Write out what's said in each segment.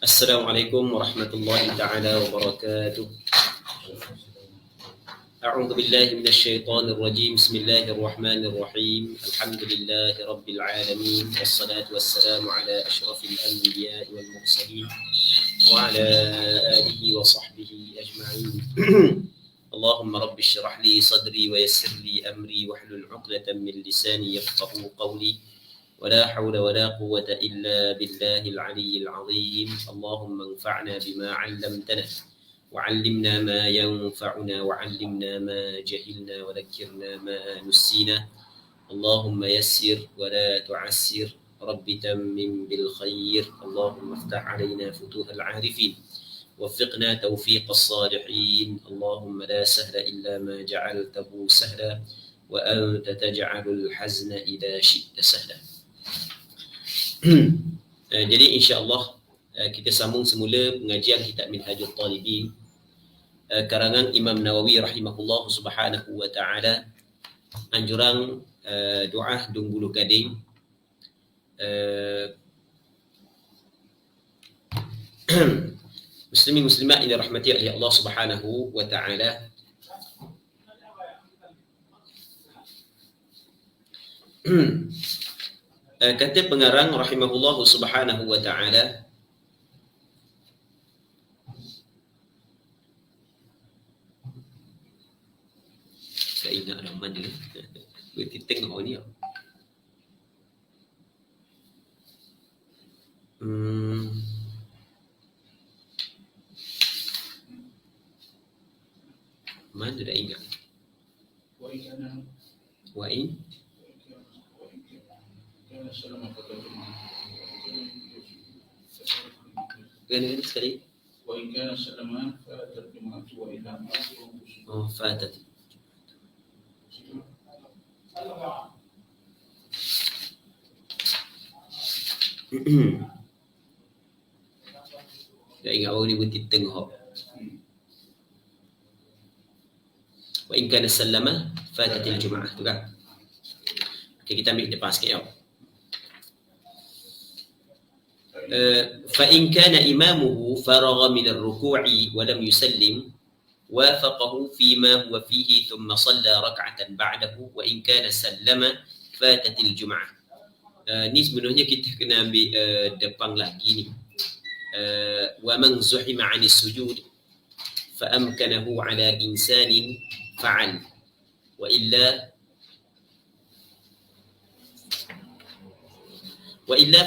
Assalamualaikum warahmatullahi taala wabarakatuh. A'udzu billahi minasyaitonir rajim. Bismillahirrahmanirrahim. Alhamdulillahi rabbil alamin. Wassalatu wassalamu ala asyrafil anbiya'i wal mursalin wa ala alihi wa sahbihi ajma'in. Allahumma rabbi shrah li sadri wa yassir li amri wahlul 'uqdatam min lisani yafqahu qawli. ولا حول ولا قوة إلا بالله العلي العظيم. اللهم انفعنا بما علمتنا وعلمنا ما ينفعنا وعلمنا ما جهلنا وذكرنا ما نسينا. اللهم يسر ولا تعسر. رب تمم بالخير. اللهم افتح علينا فتوح العارفين وفقنا توفيق الصالحين. اللهم لا سهل إلا ما جعلته سهلا وأنت تجعل الحزن إذا شئت سهلا. Jadi insya-Allah kita sambung semula pengajian kitab Minhajul Talibin karangan Imam Nawawi rahimahullah subhanahu wa taala, anjuran doa dung bulu gading. Muslimin muslimat yang dirahmati oleh Allah subhanahu wa taala. Kata pengarang rahimahullah subhanahu wa ta'ala, saya ingat nama dia kita tengok ni mana dah ingat wa'in Kena sekali. Wa in kana salaman fatat jum'atu wa ila fatat. Dah ingat baru ni buti tengok. Wa in kana salama fatatil jum'ah tu kan. Okay, kita ambil depan sikit ya. فإن كان إمامه فرغ من الركوع ولم يسلم وافقه فيما هو فيه ثم صلى ركعة بعده وإن كان سلم فاتت الجمعة. Ni sebenarnya kita kena ambil depan lagi ni. ومن زحم عن السجود فأمكنه على إنسان فعل وإلا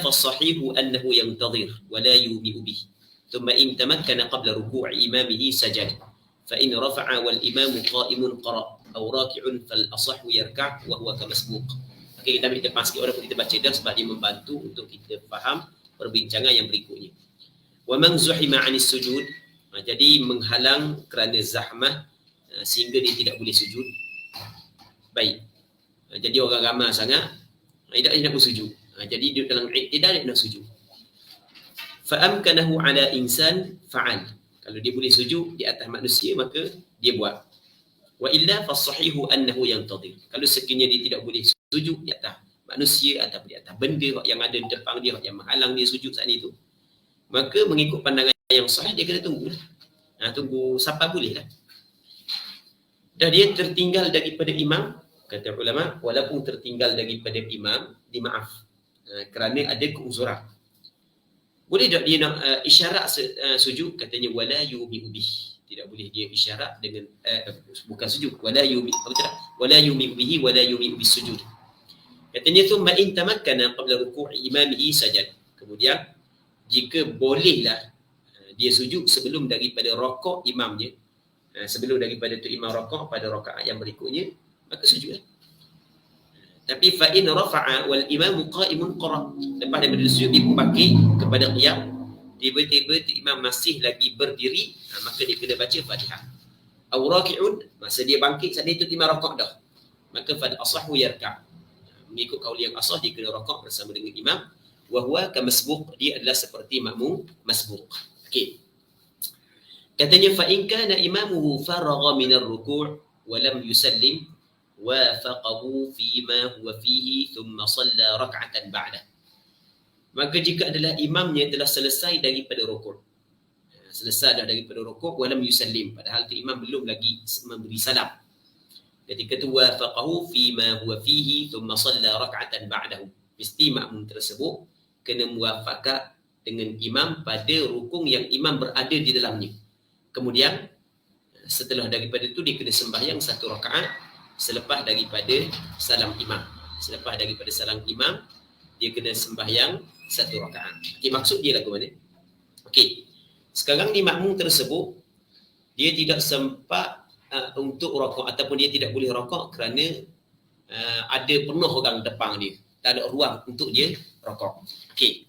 فالصحيح أنه ينتظر ولا يومئ به ثم إن تمكن قبل ركوع إمامه سجد فإن رفع والإمام قائم قرأ أو راكع فالأصح يركع وهو كمسبوق. Okey, kita ambil depan sikit orang kita baca dah sebab dia membantu untuk kita faham perbincangan yang berikutnya. وَمَنْ زُحِمَ عَنِ السُّجُودِ, jadi menghalang kerana zahmah sehingga dia tidak boleh sujud. Baik. Jadi orang ramai sangat tidak nak bersujud. Jadi dia dalam i'tidal dia nak sujud. Fa'amkanahu ala insan fa'al. Kalau dia boleh sujud di atas manusia maka dia buat. Wa illa fasahihu annahu yantadhir. Kalau sekiranya dia tidak boleh sujud di atas manusia atau di atas benda yang ada di depan dia yang menghalang dia sujud saat itu, maka mengikut pandangan yang sahih dia kena tunggu. Tunggu sampai boleh lah. Dah dia tertinggal daripada imam, kata ulama, walaupun tertinggal daripada imam, dimaaf. Kerana ada keuzuran. Boleh tak dia nak isyarat sujud? Katanya wala yumi'u bih. Tidak boleh dia isyarat dengan bukan sujud. Wala yumi'u bihi wala yumi'u bis sujud. Katanya thumma in tamakkana qabla ruku'i imamihi sajad. Kemudian jika bolehlah dia sujud sebelum daripada rakaat imamnya, sebelum daripada tu imam rakaat pada rakaat yang berikutnya, maka sujudlah. Tapi fa in rafa'a wal imamu qa'imun qara. Lepas daripada sujud dia bangkit kepada qiyam, tiba-tiba imam masih lagi berdiri, maka dia kena baca Fatihah. Aw raki'un, masa dia bangkit saat itu imam rakaat dah, maka fal asahhu yarka'. Mengikut kaul yang asah dia kena rakaat bersama dengan imam. Wa huwa kamasbuq, dia adalah seperti makmum masbuq. Okey. Katanya fa in kana imamuhu faragha min ar-ruku' wa lam yusallim وافقه فيما هو فيه ثم صلى ركعة بعده. Maka jika adalah imamnya telah selesai daripada rukuk, selesai dah daripada rukuk, walam yusallim, padahal tu imam belum lagi memberi salam, ketika tu wafaqahu fima huwa fihi thumma shalla rak'atan ba'dahu, mesti makmum tersebut kena muwafaqah dengan imam pada rukun yang imam berada di dalamnya. Kemudian setelah daripada itu dia kena sembahyang satu rakaat selepas daripada salam imam. Selepas daripada salam imam, dia kena sembahyang satu rakaat. Okey, maksud dia lagu mana? Okey. Sekarang ni makmum tersebut dia tidak sempat untuk rokok, ataupun dia tidak boleh rokok kerana ada penuh orang depan dia. Tak ada ruang untuk dia rokok. Okey.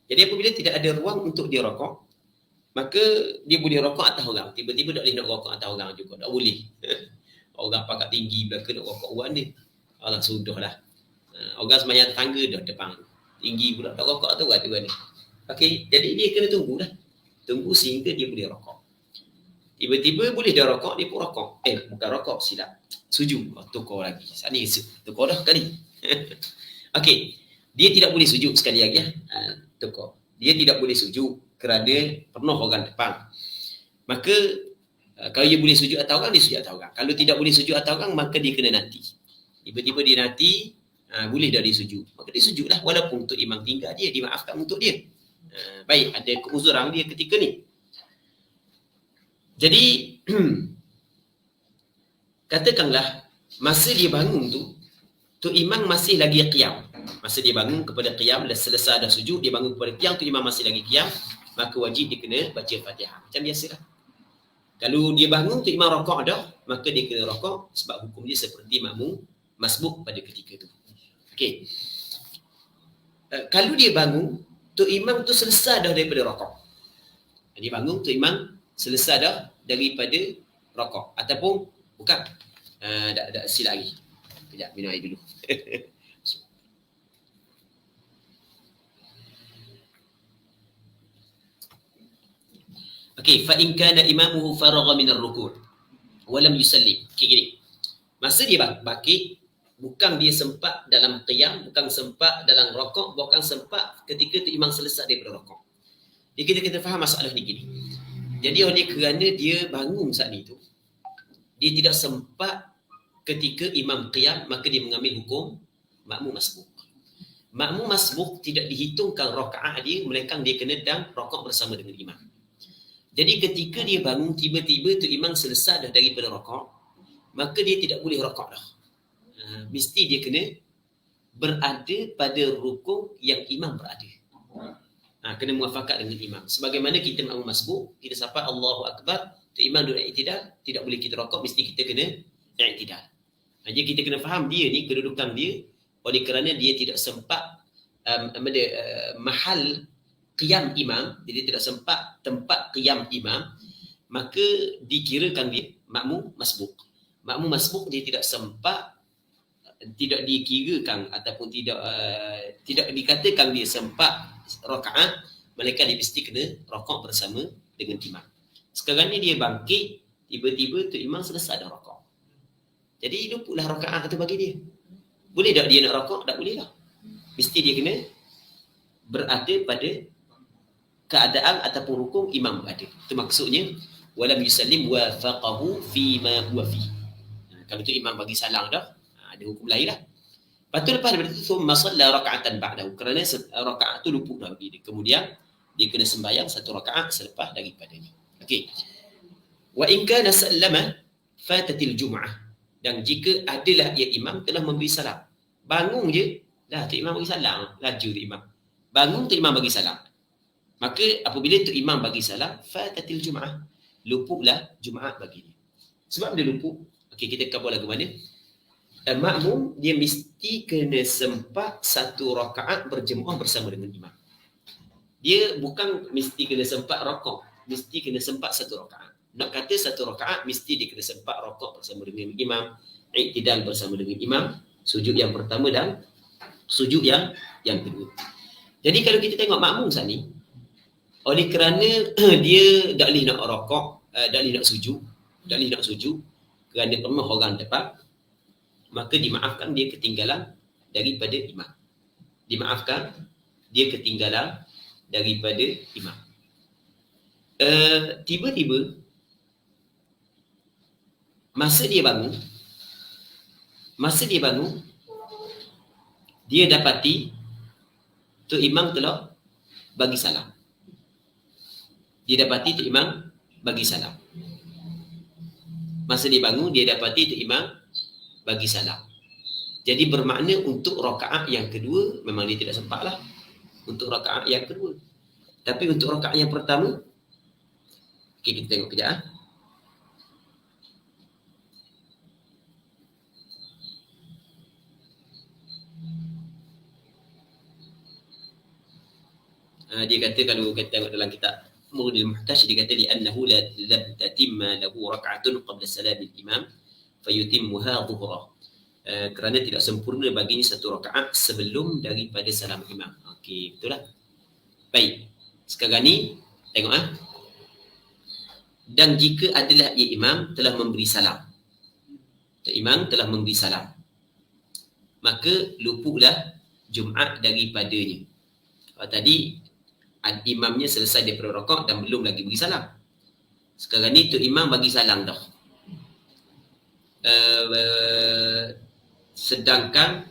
Jadi apabila tidak ada ruang untuk dia rokok, maka dia boleh rokok atas orang. Tiba-tiba tak boleh nak rokok atas orang juga. Tak boleh. Orang pakat tinggi belakang nak rokok orang ni. Allah sudahlah. Orang sembahyang tangga dah depan. Tinggi pula tak rokok tu orang tu ni. Okey, jadi dia kena tunggulah. Tunggu sehingga dia boleh rokok. Tiba-tiba boleh dia rokok, dia pun rokok. Bukan rokok, silap. Sujud. Tukar lagi. Saat ni tukar dah kali. Okey. Dia tidak boleh sujud sekali lagi. Tukar. Dia tidak boleh sujud kerana penuh orang depan. Maka kalau dia boleh sujud atas orang, dia sujud atas orang. Kalau tidak boleh sujud atas orang, maka dia kena nanti. Tiba-tiba dia nanti, boleh dah dia sujud. Maka dia sujudlah, walaupun untuk imam tinggal dia, dimaafkan untuk dia. Baik, ada keuzuran dia ketika ni. Jadi katakanlah masa dia bangun tu imam masih lagi qiyam. Masa dia bangun kepada qiyam, dah selesai dah sujud, dia bangun kepada qiyam, tu imam masih lagi qiyam, maka wajib dia kena baca Fatihah. Macam biasalah. Kalau dia bangun tu imam rakaat dah, maka dia kena rakaat sebab hukum dia seperti makmum masbuk pada ketika tu. Okey. Kalau dia bangun tu imam tu selesai dah daripada rakaat. Dia bangun tu imam selesai dah daripada rakaat, ataupun bukan, dah silap lagi. Kejap, minum air dulu. Okey, fa in kana imamuhu faragha min ar-ruku' wa lam yusallim. Okey, gini. Masa dia bangkit, bukan dia sempat dalam qiyam, bukan sempat dalam rakaat, bukan sempat ketika tu imam selesai daripada rakaat. Jadi kita faham masalah ni gini. Jadi oleh kerana dia bangun saat itu, dia tidak sempat ketika imam qiyam, maka dia mengambil hukum makmum masbuk. Makmum masbuk tidak dihitungkan rakaat dia, melainkan dia kena dalam rakaat bersama dengan imam. Jadi ketika dia bangun, tiba-tiba tu imam selesai dah daripada rakaat, maka dia tidak boleh rakaat dah. Mesti dia kena berada pada rukun yang imam berada. Kena muafakat dengan imam. Sebagaimana kita makmum masbuk, kita sampai Allahu Akbar, tu imam duduk i'tidal, tidak boleh kita rakaat, mesti kita kena i'tidal. Jadi kita kena faham dia ni, kedudukan dia, oleh kerana dia tidak sempat mahal qiyam imam, dia tidak sempat tempat qiyam imam, maka dikirakan dia makmum masbuk. Makmum masbuk dia tidak sempat, tidak dikirakan ataupun tidak dikatakan dia sempat rakaat, melainkan dia mesti kena rakaat bersama dengan imam. Sekarang ni dia bangkit, tiba-tiba tu imam selesai dah rakaat. Jadi luputlah rakaat tu bagi dia. Boleh tak dia nak rakaat? Tak boleh lah. Mesti dia kena berada pada keadaan ataupun rukun imam berada. Itu maksudnya walam yusallim wafaqahu fima huwa fi. Kalau tu imam bagi salam dah, ada hukum lain lah. Lepas tu lepas daripada itu, thumma shalla raka'atan ba'dahu, kerana rakaat tu luput dah bagi dia. Kemudian dia kena sembahyang satu rakaat selepas daripadanya. Okey. Wa in kana sallama fatatil jum'ah, dan jika adalah ia imam telah memberi salam. Bangun je, dah tu imam bagi salam, laju tu imam. Bangun tu imam bagi salam. Maka apabila tu imam bagi salam, fatatil jum'ah, luputlah Jumaat bagi dia. Sebab dia luput, okey, kita kabur lagu mana? Makmum dia mesti kena sempat satu rakaat berjemaah bersama dengan imam. Dia bukan mesti kena sempat rakaat, mesti kena sempat satu rakaat. Nak kata satu rakaat, mesti dia kena sempat rakaat bersama dengan imam, i'tidal bersama dengan imam, sujud yang pertama dan sujud yang kedua. Jadi kalau kita tengok makmum saat ni, oleh kerana dia tak boleh nak rakaat, tak boleh nak sujud, kerana penuh orang depan, maka dimaafkan dia ketinggalan daripada imam. Dimaafkan dia ketinggalan daripada imam. Tiba-tiba masa dia bangun, dia dapati tu imam telah bagi salam. Masa dia bangun, dia dapati tu imam bagi salam. Jadi bermakna untuk rakaat yang kedua memang dia tidak sempat lah untuk rakaat yang kedua. Tapi untuk rakaat yang pertama, okay, kita tengok kejap. Dia kata, kalau kita tengok dalam kitab Mughnil Muhtaj, dia kata li'annahu la tatimma lahu rak'atun qabla salam al-imam fayutimmuha dhuhrah. Kerana tidak sempurna baginya satu rakaat sebelum daripada salam imam. Okey, betul lah. Baik. Sekarang ni tengok Dan jika adalah ia imam telah memberi salam. Maka luputlah Jumaat daripadanya. Tadi imamnya selesai daripada rakaat dan belum lagi beri salam. Sekarang ni tu imam bagi salam dah. Sedangkan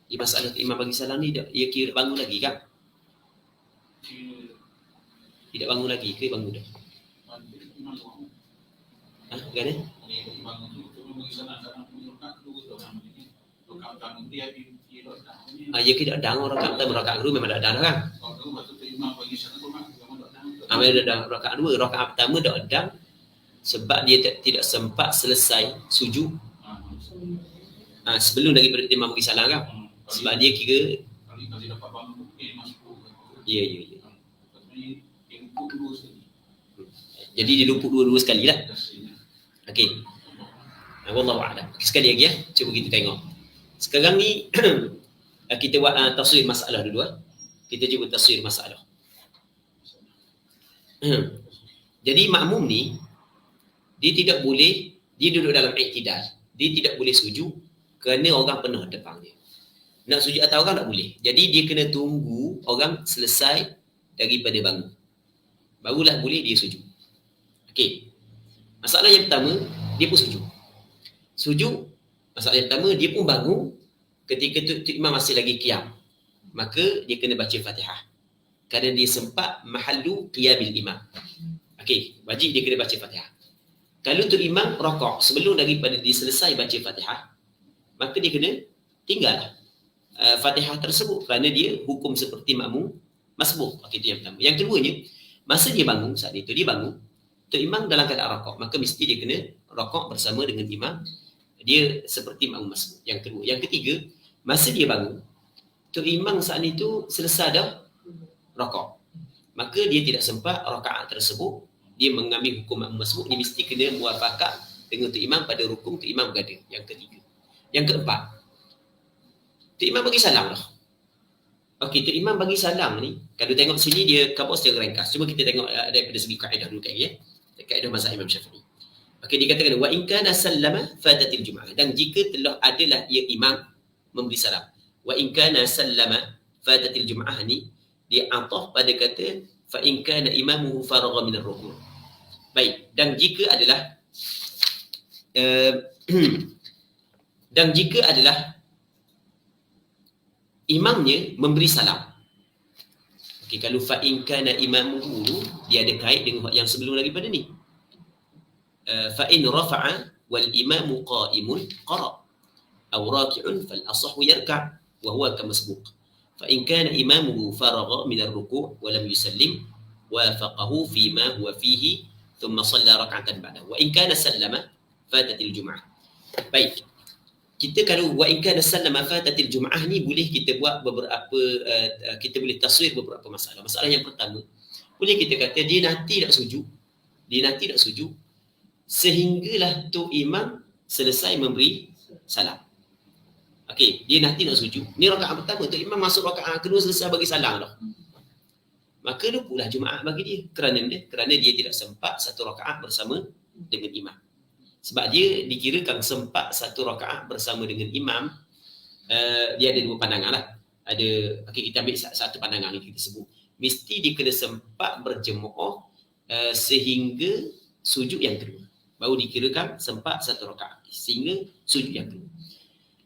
di masalah imam bagi salam ni ia kira bangun lagi kan? Tidak bangun lagi ke bangun dah? Bagaimana? Ya kita dang rakaat pertama, rakaat kedua memang dah kan? Memang dah rakaat kedua, rakaat pertama dah dang sebab dia tidak sempat selesai sujud sebelum daripada imam bagi salam kan? Sebab dia kira ya. Jadi dia luput dua-dua sekali lah. Okey. Wallahu a'lam. Sekali lagi cuba kita tengok. Sekarang ni kita buat tafsir masalah dulu. Kita cuba tafsir masalah. Jadi makmum ni dia tidak boleh, dia duduk dalam iktidal. Dia tidak boleh sujud kerana orang penuh depan dia. Nak sujud atas orang tak boleh. Jadi dia kena tunggu orang selesai daripada bangun. Barulah boleh dia sujud. Okey. Masalah yang pertama, dia pun sujud. Masalah yang pertama, dia pun bangun ketika tu imam masih lagi qiyam. Maka dia kena baca Fatihah. Kerana dia sempat mahallu qiyamil imam. Okey, wajib dia kena baca Fatihah. Kalau tu imam rakaat sebelum daripada dia selesai baca Fatihah, maka dia kena tinggal Fatihah tersebut kerana dia hukum seperti makmum masbuk. Okey, itu yang pertama. Yang keduanya, masa dia bangun, saat itu dia bangun, tu imam dalam keadaan rakaat, maka mesti dia kena rakaat bersama dengan imam. Dia seperti makmum masbuk. Yang kedua. Yang ketiga, masa dia bangun, tu imam saat itu selesai dah rakaat. Maka dia tidak sempat rakaat tersebut, dia mengambil hukum makmum masbuk, dia mesti kena muwafaqah dengan tu imam pada rukun tu imam berada. Yang ketiga. Yang keempat, tu imam bagi salam dah. Okey, tu imam bagi salam ni, kalau tengok sini dia cover secara ringkas. Cuba kita tengok daripada segi kaedah dulu kan kaedah mazhab Imam Syafi'i. Okey, dikatakan wa in kana sallama fatatil jum'ah, dan jika telah adalah ia imam memberi salam. Wa in kana sallama fatatil jum'ah ni dia ataf pada kata fa in kana imamuhu faragha min ar-ruku'. Baik, dan jika adalah imamnya memberi salam. Okey, kalau fa in kana imamuhu dia ada kait dengan yang sebelum daripada ni. Fa in rafa'a wal imamu qa'imun qara' aw raki'un fal asahhu yarka' wa huwa kamasbuq. Fa in kana imamuhu faragha min ar-ruku' wa lam yusallim wafaqahu fi ma huwa fihi thumma shalla rak'atan ba'dahu. Wa in kana sallama fatatil jum'ah. Baik. Kita kalau wa in kana sallama fatatil jum'ah ni boleh kita buat beberapa kita boleh tafsir beberapa masalah. Masalah yang pertama, boleh kita kata dia nanti nak sujud sehinggalah tu imam selesai memberi salam. Okey, dia nanti nak sujud. Ni rakaat pertama, tu imam masuk rakaat kedua selesai bagi salam dah. Maka luputlah Jumaat bagi dia. Kerana dia tidak sempat satu rakaat bersama dengan imam. Sebab dia dikirakan sempat satu rakaat bersama dengan imam, dia ada dua pandangan lah. okey, kita ambil satu pandangan yang kita sebut. Mesti dia kena sempat berjemaah sehingga sujud yang kedua. Baru dikirakan sempat satu rakaat sehingga sujud yang kedua.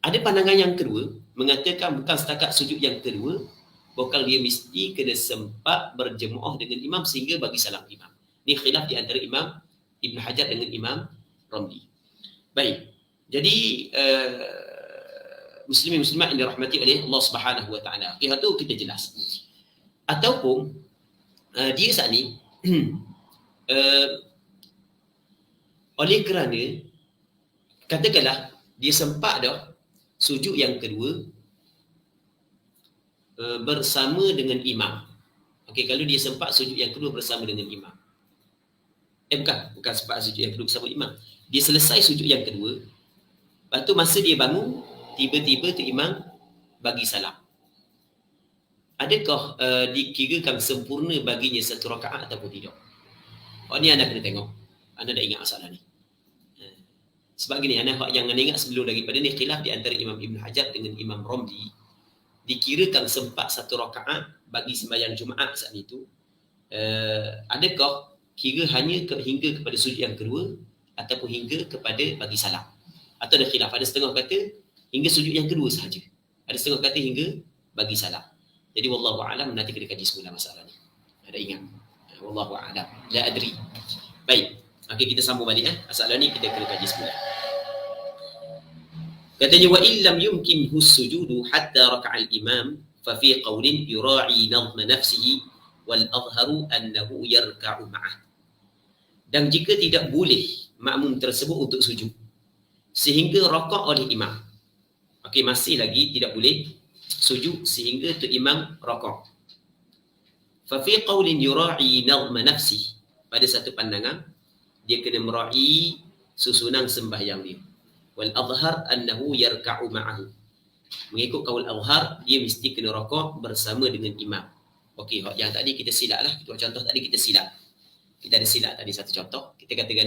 Ada pandangan yang kedua mengatakan bukan setakat sujud yang kedua, bahkan dia mesti kena sempat berjemaah dengan imam sehingga bagi salam imam. Ini khilaf di antara Imam Ibn Hajar dengan Imam Ramli. Baik. Jadi muslimin muslimat yang dirahmati oleh Allah Subhanahu wa taala. Okey, itu kita jelas. Ataupun dia saat ni oleh kerana katakanlah dia sempat dah sujud yang kedua bersama dengan imam. Okey, kalau dia sempat sujud yang kedua bersama dengan imam. Bukan sempat sujud yang kedua bersama imam. Dia selesai sujud yang kedua, lepas tu masa dia bangun, tiba-tiba tu imam bagi salam. Adakah dikirakan sempurna baginya satu rakaat ataupun tidak? Ni anda kena tengok. Anda dah ingat masalah ni. Sebab gini, anda yang anda ingat sebelum daripada ni khilaf di antara Imam Ibn Hajar dengan Imam Ramli. Dikirakan sempat satu rakaat bagi sembahyang Jumaat saat itu. Adakah kira hanya hingga kepada sujud yang kedua ataupun hingga kepada bagi salam? Atau ada khilaf? Ada setengah kata hingga sujud yang kedua sahaja. Ada setengah kata hingga bagi salam. Jadi wallahu a'lam, nanti kita kaji semula masalah ni. Ada ingat? Wallahu a'lam. La adri. Baik. Okey, kita sambung balik masalah ni kita kena kaji semula. Katanya wa illam yumkinhu sujudu hatta raka'al imam fa fi qawlin yura'i nadhma nafsihi wal adharu annahu yarka'u ma'ah. Dan jika tidak boleh makmum tersebut untuk sujud sehingga rakaat oleh imam. Okey, masih lagi tidak boleh sujud sehingga tu imam rakaat. Fa fi qawlin yura'i nadhma nafsihi, pada satu pandangan dia kena mera'i susunan sembahyang dia. Wal adhar annahu yarka'u ma'ahu. Mengikut kaul adhar, dia mesti kena rakaat bersama dengan imam. Okey, yang tadi kita silap lah. Contoh tadi kita silap. Kita ada silap tadi satu contoh. Kita katakan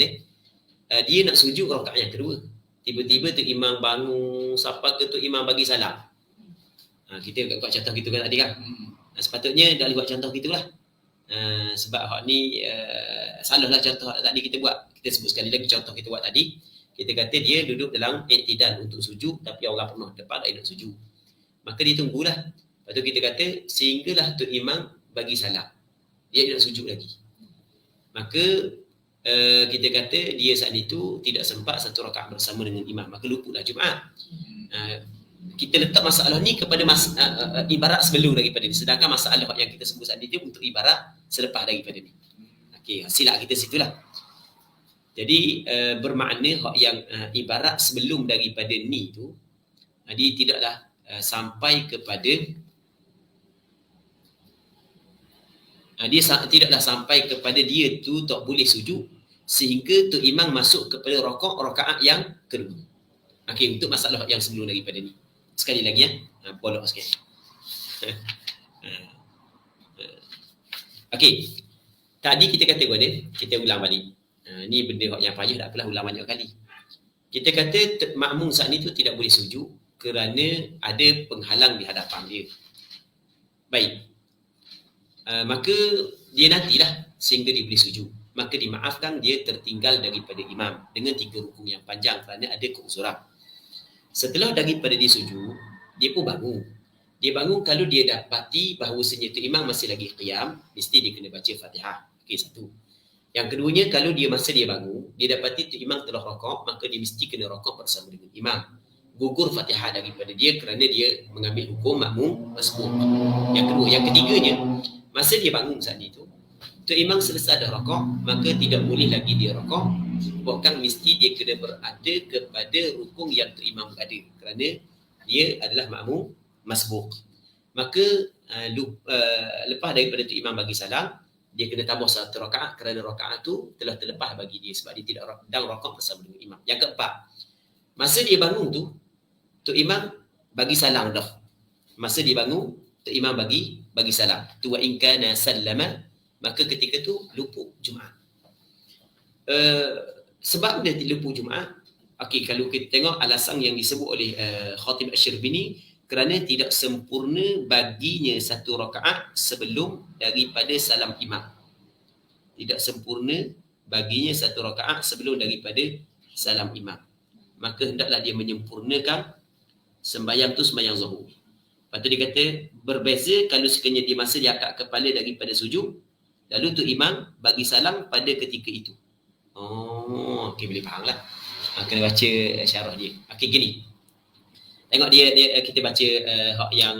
dia nak sujud rakaat yang kedua. Tiba-tiba tu imam bangun, siapa ke tu imam bagi salam. Kita buat contoh gitu kan tadi kan. Sepatutnya dah buat contoh gitulah. Sebab hak ni salah lah contoh tadi kita buat. Kita sebut sekali lagi contoh kita buat tadi. Kita kata dia duduk dalam iktidal untuk sujud, tapi orang penuh depan tak nak sujud. Maka dia tunggulah. Lepas tu kita kata sehinggalah tu imam bagi salam. Dia nak sujud lagi. Maka kita kata dia saat itu tidak sempat satu rakaat bersama dengan imam. Maka luputlah Jumaat. Kita letak masalah ni kepada ibarat sebelum daripada ni. Sedangkan masalah yang kita sebut saat itu untuk ibarat selepas daripada ni. Okey, silap kita situlah. Jadi bermakna hak yang ibarat sebelum daripada ni tu dia tidaklah sampai kepada dia tidaklah sampai kepada dia tu tak boleh sujud sehingga tu imam masuk kepada rakaat yang kedua. Okey, untuk masalah yang sebelum daripada ni. Sekali lagi bolok sikit. Okey. Tadi kita kata kita ulang balik. Ni benda yang payah tak apalah ulang banyak kali. Kita kata makmum saat ni tu tidak boleh sujud kerana ada penghalang di hadapan dia. Baik. Maka dia nantilah sehingga dia boleh sujud. Maka dimaafkan dia tertinggal daripada imam dengan 3 rukun yang panjang kerana ada keuzuran. Setelah daripada dia sujud, dia pun bangun. Dia bangun kalau dia dapati bahawasanya tu imam masih lagi qiyam, mesti dia kena baca Fatihah. Okey, satu. Yang keduanya, kalau masa dia bangun, dia dapati tu imam telah rakaat, maka dia mesti kena rakaat bersama dengan imam. Gugur Fatihah daripada dia kerana dia mengambil hukum makmum masbuk. Yang kedua, yang ketiganya, masa dia bangun saat itu, tu imam selesai dah rakaat, maka tidak boleh lagi dia rakaat, bahkan mesti dia kena berada kepada rukun yang tu imam berada kerana dia adalah makmum masbuk. Maka lepas daripada tu imam bagi salam, dia kena tambah satu rakaat kerana rakaat tu telah terlepas bagi dia sebab dia tidak sedang rakaat bersama dengan imam. Yang keempat, masa dia bangun tu imam bagi salam dah. Masa dia bangun, tu imam bagi salam. Tu wa in kana sallama, maka ketika tu luput Jumaat. Sebab dia luput Jumaat, okey, kalau kita tengok alasan yang disebut oleh Khatib Asy-Syarbini, kerana tidak sempurna baginya satu rakaat sebelum daripada salam imam. Tidak sempurna baginya satu rakaat sebelum daripada salam imam. Maka hendaklah dia menyempurnakan sembahyang tu sembahyang zuhur. Lepas tu dia kata berbeza kalau sekiranya dia masa dia angkat kepala daripada sujud, lalu tu imam bagi salam pada ketika itu. Oh, okey, boleh faham lah. Kena baca syarah dia. Okey, gini. Tengok dia kita baca hak yang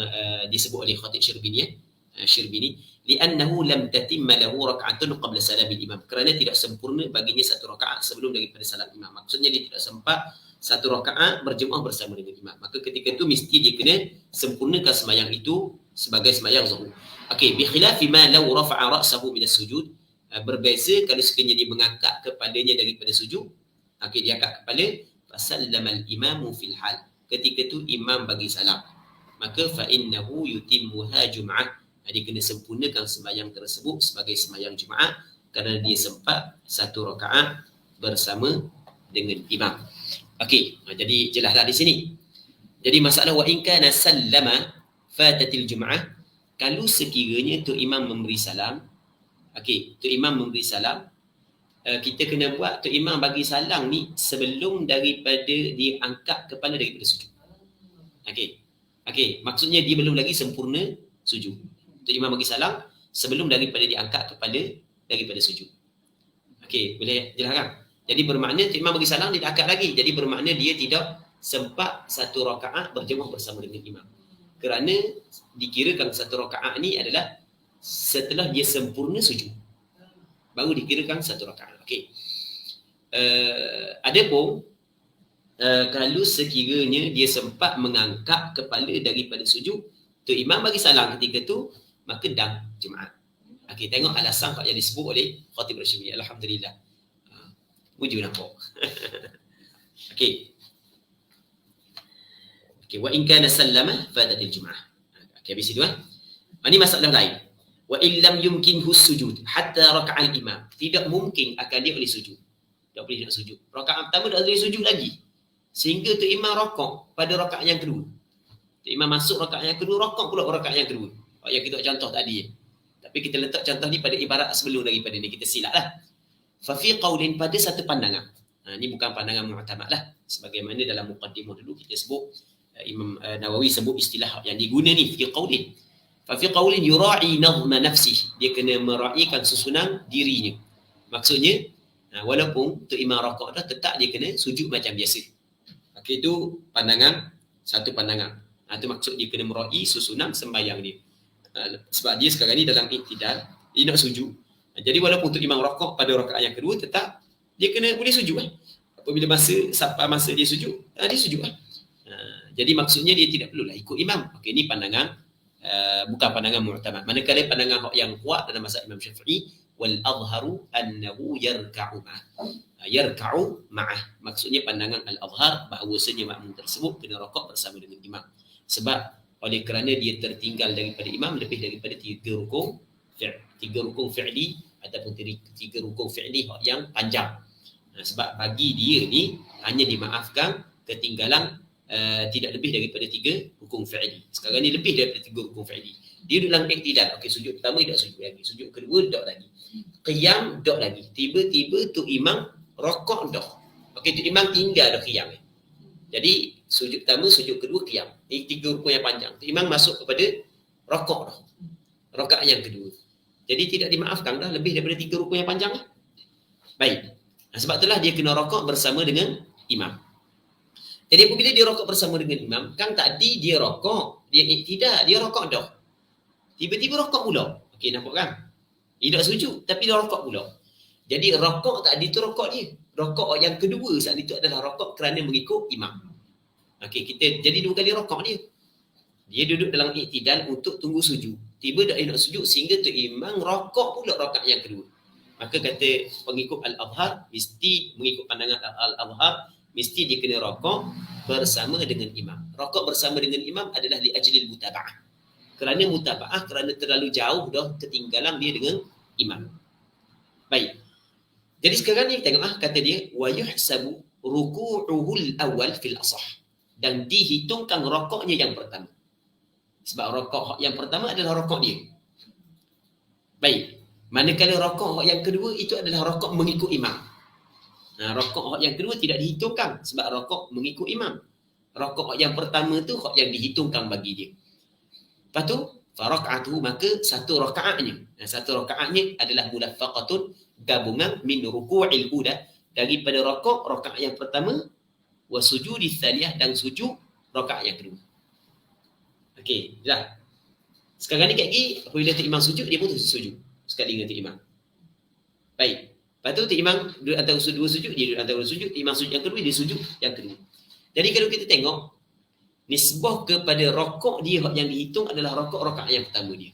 disebut oleh Khatib Syirbini Syirbini, li'annahu lam tatimma lahu rak'atun qabla salamil imam. Kerana tidak sempurna baginya satu rakaat sebelum daripada salam imam. Maksudnya dia tidak sempat satu rakaat berjemaah bersama dengan imam. Maka ketika itu mesti dia kena sempurnakan sembahyang itu sebagai sembahyang zuhur. Okey, bi khilafi ma law rafa'a ra'sahu min as-sujud. Berbeza kalau sekiranya dia mengangkat kepalanya daripada sujud. Okey, dia angkat kepala, fasallama al-imamu fil hal. Ketika itu imam bagi salam, maka fa innahu yutimmuha jum'ah. Dia kena sempurnakan sembahyang tersebut sebagai sembahyang Jumaat kerana dia sempat satu rakaat bersama dengan imam. Okey, jadi jelaslah di sini. Jadi masalah wa in kana sallama fatatil jum'ah, kalau sekiranya tu imam memberi salam, okey, tu imam memberi salam, kita kena buat tu imam bagi salam ni sebelum daripada dia angkat kepala daripada sujud. Okey, maksudnya dia belum lagi sempurna sujud. Tu imam bagi salam sebelum daripada dia angkat kepala daripada sujud. Okey, boleh jelaskan? Jadi bermakna tu imam bagi salam dia tak angkat lagi. Jadi bermakna dia tidak sempat satu rakaat berjemaah bersama dengan imam. Kerana dikirakan satu rakaat ni adalah setelah dia sempurna sujud. Baru dikirakan satu rakaat. Okey. Adapun kalau sekiranya dia sempat mengangkat kepala daripada sujud, tu imam bagi salam ketika tu, maka dah Jumaat. Okey, tengok alasan yang disebut oleh Khatib Rasyidi. Alhamdulillah. Wujud nampak. Okey. Okey, wa in kana sallama fatatil Jumaah. Okey, habis itu ini masalah lain. Wa in lam yumkinhu sujud hatta raka'al imam. Tidak mungkin akan dia boleh sujud. Tak boleh nak sujud. Rakaat pertama tak boleh sujud lagi. Sehingga tu imam rakaat pada rakaat yang kedua. Tu imam masuk rakaat yang kedua, rakaat pula rakaat yang kedua. Yang kita contoh tadi. Tapi kita letak contoh ni pada ibarat sebelum daripada ni. Kita silaplah. Fa fi qaulin, pada satu pandangan. Ini bukan pandangan mu'tamad lah. Sebagaimana dalam muqaddimah dulu kita sebut, Imam Nawawi sebut istilah yang diguna ni, fi qaulin. Fa fi qaulin yura'i nazma nafsih. Dia kena meraihkan susunan dirinya. Maksudnya, walaupun tu imam rakaat dah, tetap dia kena sujud macam biasa. Okey, itu pandangan, satu pandangan. Itu maksud dia kena meraih susunan sembahyang dia. Sebab dia sekarang ni dalam iktidal, dia nak sujud. Jadi walaupun tu imam rakaat pada rakaat yang kedua, tetap dia kena boleh sujud. Apabila sampai masa dia sujud, dia sujud. Jadi maksudnya dia tidak perlulah ikut imam. Okey, ini pandangan bukan pandangan mu'tamad. Manakala pandangan yang kuat dalam mazhab Imam Syafi'i, wal azharu annahu yarka'u ma'ah. Maksudnya pandangan al-azhar bahawasanya makmum tersebut kena rakaat bersama dengan imam. Sebab oleh kerana dia tertinggal daripada imam lebih daripada 3 rukun fi'li ataupun 3 rukun fi'li yang panjang. Sebab bagi dia ni hanya dimaafkan ketinggalan tidak lebih daripada 3 rukun fi'li. Sekarang ni lebih daripada 3 rukun fi'li. Dia dalam iktidal. Okey, sujud pertama dia tak sujud lagi. Sujud kedua tak lagi. Qiyam tak lagi. Tiba-tiba tu imam rakaat dah. Okey, tu imam tinggal dah qiyam. Jadi sujud pertama, sujud kedua, qiyam. Ini 3 rukun yang panjang. Tu imam masuk kepada rakaat dah. Rakaat yang kedua. Jadi tidak dimaafkan dah lebih daripada 3 rukun yang panjang. Baik. Sebab itulah dia kena rakaat bersama dengan imam. Jadi apabila dia rakaat bersama dengan imam, kan tadi dia rakaat, dia iktidal, dia rakaat dah. Tiba-tiba rakaat pula. Okey, nampak kan? Dia tak sujud, tapi dia rakaat pula. Jadi rakaat tadi tu rakaat dia. Rakaat yang kedua saat itu adalah rakaat kerana mengikut imam. Okey, jadi 2 kali rakaat dia. Dia duduk dalam iktidal untuk tunggu sujud. Tiba dah nak sujud sehingga tu imam rakaat pula rakaat yang kedua. Maka kata pengikut al-azhar, mesti mengikut pandangan al-azhar, mesti dia kena rakaat bersama dengan imam. Rakaat bersama dengan imam adalah li ajlil mutaba'ah. Kerana mutaba'ah, kerana terlalu jauh dah ketinggalan dia dengan imam. Baik. Jadi sekarang ni tengok kata dia wa yuhsabu ruku'uhul awal fil asah. Dan dihitungkan rakaatnya yang pertama. Sebab rokok yang pertama adalah rokok dia. Baik. Manakala rokok yang kedua itu adalah rokok mengikut imam. Rokok yang kedua tidak dihitungkan sebab rokok mengikut imam. Rokok yang pertama tu hak yang dihitungkan bagi dia. Lepas tu faraka'atuhu, maka satu rakaatnya. Satu rakaatnya adalah mulaffaqatun, gabungan min ruku'il ula, daripada rokok rakaat yang pertama, wa sujudis tsaniyah, dan sujud rakaat yang kedua. Okey, dah. Sekarang ni kat lagi apabila tu imam sujud, dia pun sujud sekali dengan tu imam. Baik. Lepas tu imam duduk antara dua sujud, dia duduk antara dua sujud, imam sujud yang kedua, dia sujud yang kedua. Jadi kalau kita tengok nisbah kepada rokok dia yang dihitung adalah rokok rakaat yang pertama dia.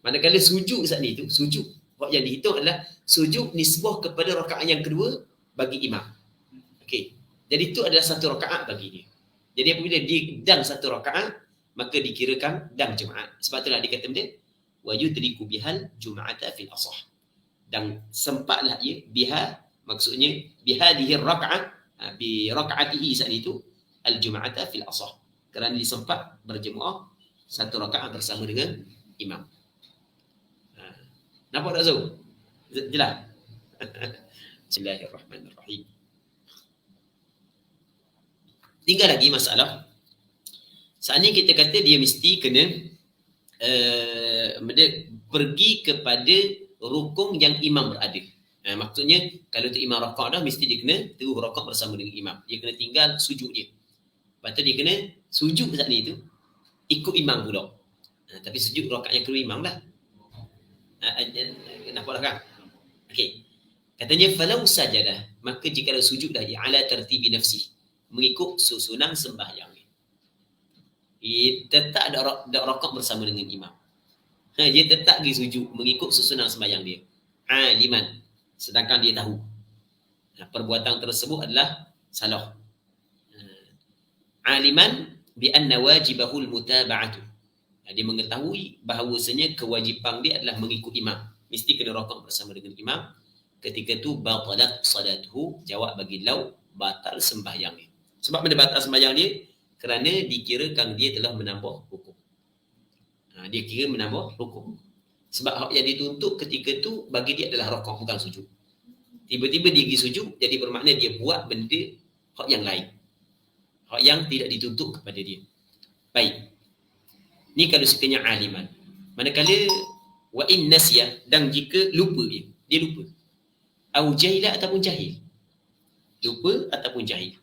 Manakala sujud saat ni tu, sujud yang dihitung adalah sujud nisbah kepada rakaat yang kedua bagi imam. Okey. Jadi itu adalah satu rakaat bagi dia. Jadi apabila dia dang satu rakaat, maka dikirakan dang Jumaat. Sebab itulah dia kata benda wa yudriku bihal jum'ata fil asah. Dan sempatlah ia biha, maksudnya bihadhihi rakaat, bi rakaatihi saat itu al-jum'ata fil asah, kerana dia sempat berjemaah satu rakaat bersama dengan imam. Nampak tak Zul? Jelas? Bismillahirrahmanirrahim. Tinggal lagi masalah. Saat ni kita kata dia mesti kena pergi kepada rukun yang imam berada. Maksudnya kalau tu imam rakaat dah, mesti dia kena terus rakaat bersama dengan imam. Dia kena tinggal sujud dia. Lepas tu dia kena sujud saat ni tu ikut imam pula. Tapi sujud rakaat yang kedua imam lah. Nampaklah kan? Okey. Katanya falau sajadah, maka jika sujud dah ala tertibi nafsi, mengikut susunan sembahyang. Dia tetap ada rakaat bersama dengan imam. Dia tetap pergi sujud mengikut susunan sembahyang dia. Aliman, sedangkan dia tahu perbuatan tersebut adalah salah. Aliman bi anna wajibahul mutaba'atu. Dia mengetahui bahawasanya kewajipan dia adalah mengikut imam. Mesti kena rakaat bersama dengan imam. Ketika tu batalat salatuhu, jawab bagi lau, batal sembahyang dia. Sebab mana batal sembahyang dia? Kerana dikirakan dia telah menambah rukuk. Dia kira menambah rukuk. Sebab hak yang dituntut ketika tu bagi dia adalah rakaat, bukan sujud. Tiba-tiba dia pergi sujud, jadi bermakna dia buat benda hak yang lain. Hak yang tidak dituntut kepada dia. Baik. Ni kalau sekiranya aliman. Manakala wa in nasiyah, dan jika lupa dia lupa. Au jahila, ataupun jahil. Lupa ataupun jahil.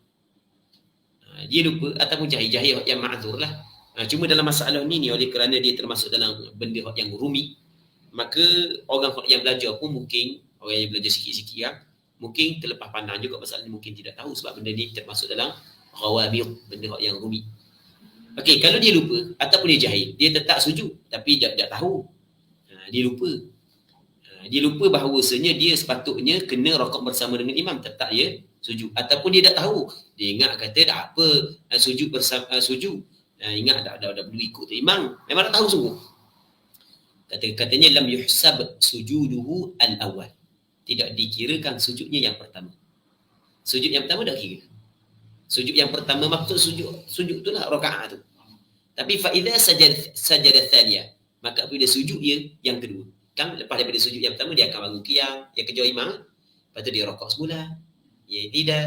Dia lupa ataupun jahil yang ma'zur lah. Cuma dalam masalah ni oleh kerana dia termasuk dalam benda yang rumit, maka orang yang belajar pun mungkin, orang yang belajar sikit-sikit kan, mungkin terlepas pandang juga masalah ni, mungkin tidak tahu sebab benda ni termasuk dalam ghawamir, benda yang rumit. Okey, kalau dia lupa ataupun dia jahil, dia tetap sujud tapi tak tahu. Dia lupa. Dia lupa bahawasanya dia sepatutnya kena rakaat bersama dengan imam, tetap dia sujud. Ataupun dia tak tahu, dia ingat kata tak apa, sujud bersama sujud. Ingat dah perlu ikut tu imam. Memang tak tahu sungguh. Katanya lam yuhsab sujuduhu al-awwal. Tidak dikirakan sujudnya yang pertama. Sujud yang pertama tak kira. Sujud yang pertama maksud sujud itulah rakaat tu. Tapi fa idza sajada tsaniyah, maka bila sujud dia yang kedua. Kan lepas daripada sujud yang pertama dia akan bangun qiyam, dia kejar imam. Lepas tu dia rakaat semula. Ya tidak.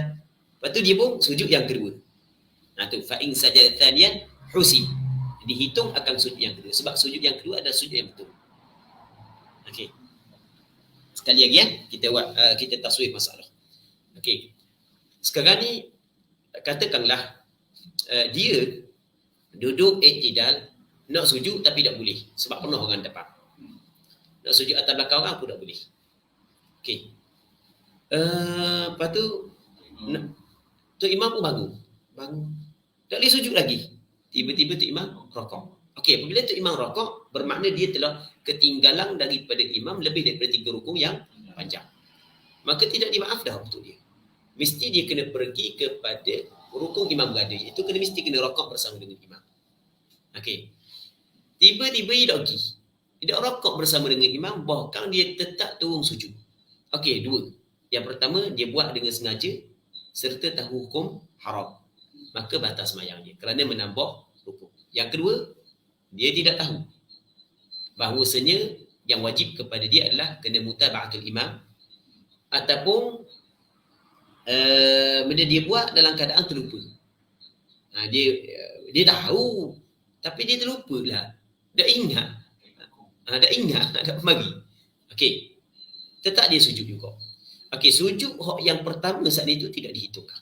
Lepas tu dia pun sujud yang kedua. Tu fa in sajada tsaniyah husib, dihitung akan sujud yang kedua. Sebab sujud yang kedua adalah sujud yang betul. Okey. Sekali lagi kita buat kita taswif masalah. Okey. Sekarang ni katakanlah dia duduk i'tidal, nak sujud tapi tak boleh sebab penuh orang depan. Nak sujud atas belakang orang pun tak boleh. Okey. Lepas tu imam pun bangun. Tak boleh sujud lagi. Tiba-tiba tu imam rakaat. Okey, apabila tu imam rakaat, bermakna dia telah ketinggalan daripada imam lebih daripada 3 rukun yang panjang. Maka tidak dimaaf dah untuk dia. Mesti dia kena pergi kepada rukun imam berada. Itu mesti kena rakaat bersama dengan imam. Okey. Tiba-tiba dia tak pergi. Tidak rakaat bersama dengan imam, bahkan dia tetap turun sujud. Okey, 2. Yang pertama, dia buat dengan sengaja serta tahu hukum haram. Maka batas sembahyang dia kerana menambah rukuk. Yang kedua, dia tidak tahu bahawasanya yang wajib kepada dia adalah kena mutaba'atul imam ataupun benda dia buat dalam keadaan terlupa. Dia tahu tapi dia terlupa lah. Dah ingat. Dah mari. Okey. Tetap dia sujud juga. Okey, sujud yang pertama saat itu tidak dihitungkan.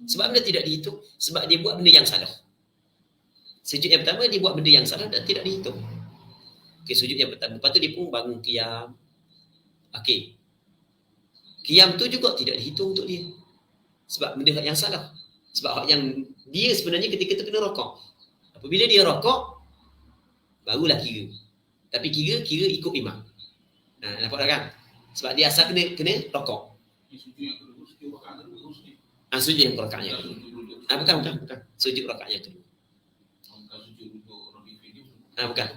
Sebab benda tidak dihitung? Sebab dia buat benda yang salah. Sujud yang pertama dia buat benda yang salah dan tidak dihitung. Okey, sujud yang pertama. Lepas tu dia pun bangun qiyam. Okey. Qiyam tu juga tidak dihitung untuk dia. Sebab benda yang salah. Sebab hak yang dia sebenarnya ketika tu kena rokok. Apabila dia rokok, barulah kira. Tapi kira ikut imam. Nampak tak kan? Sebab dia asal kena rokok. Sujud yang rakaat yang kedua. Bukan. Sujud rakaat yang kedua. Bukan.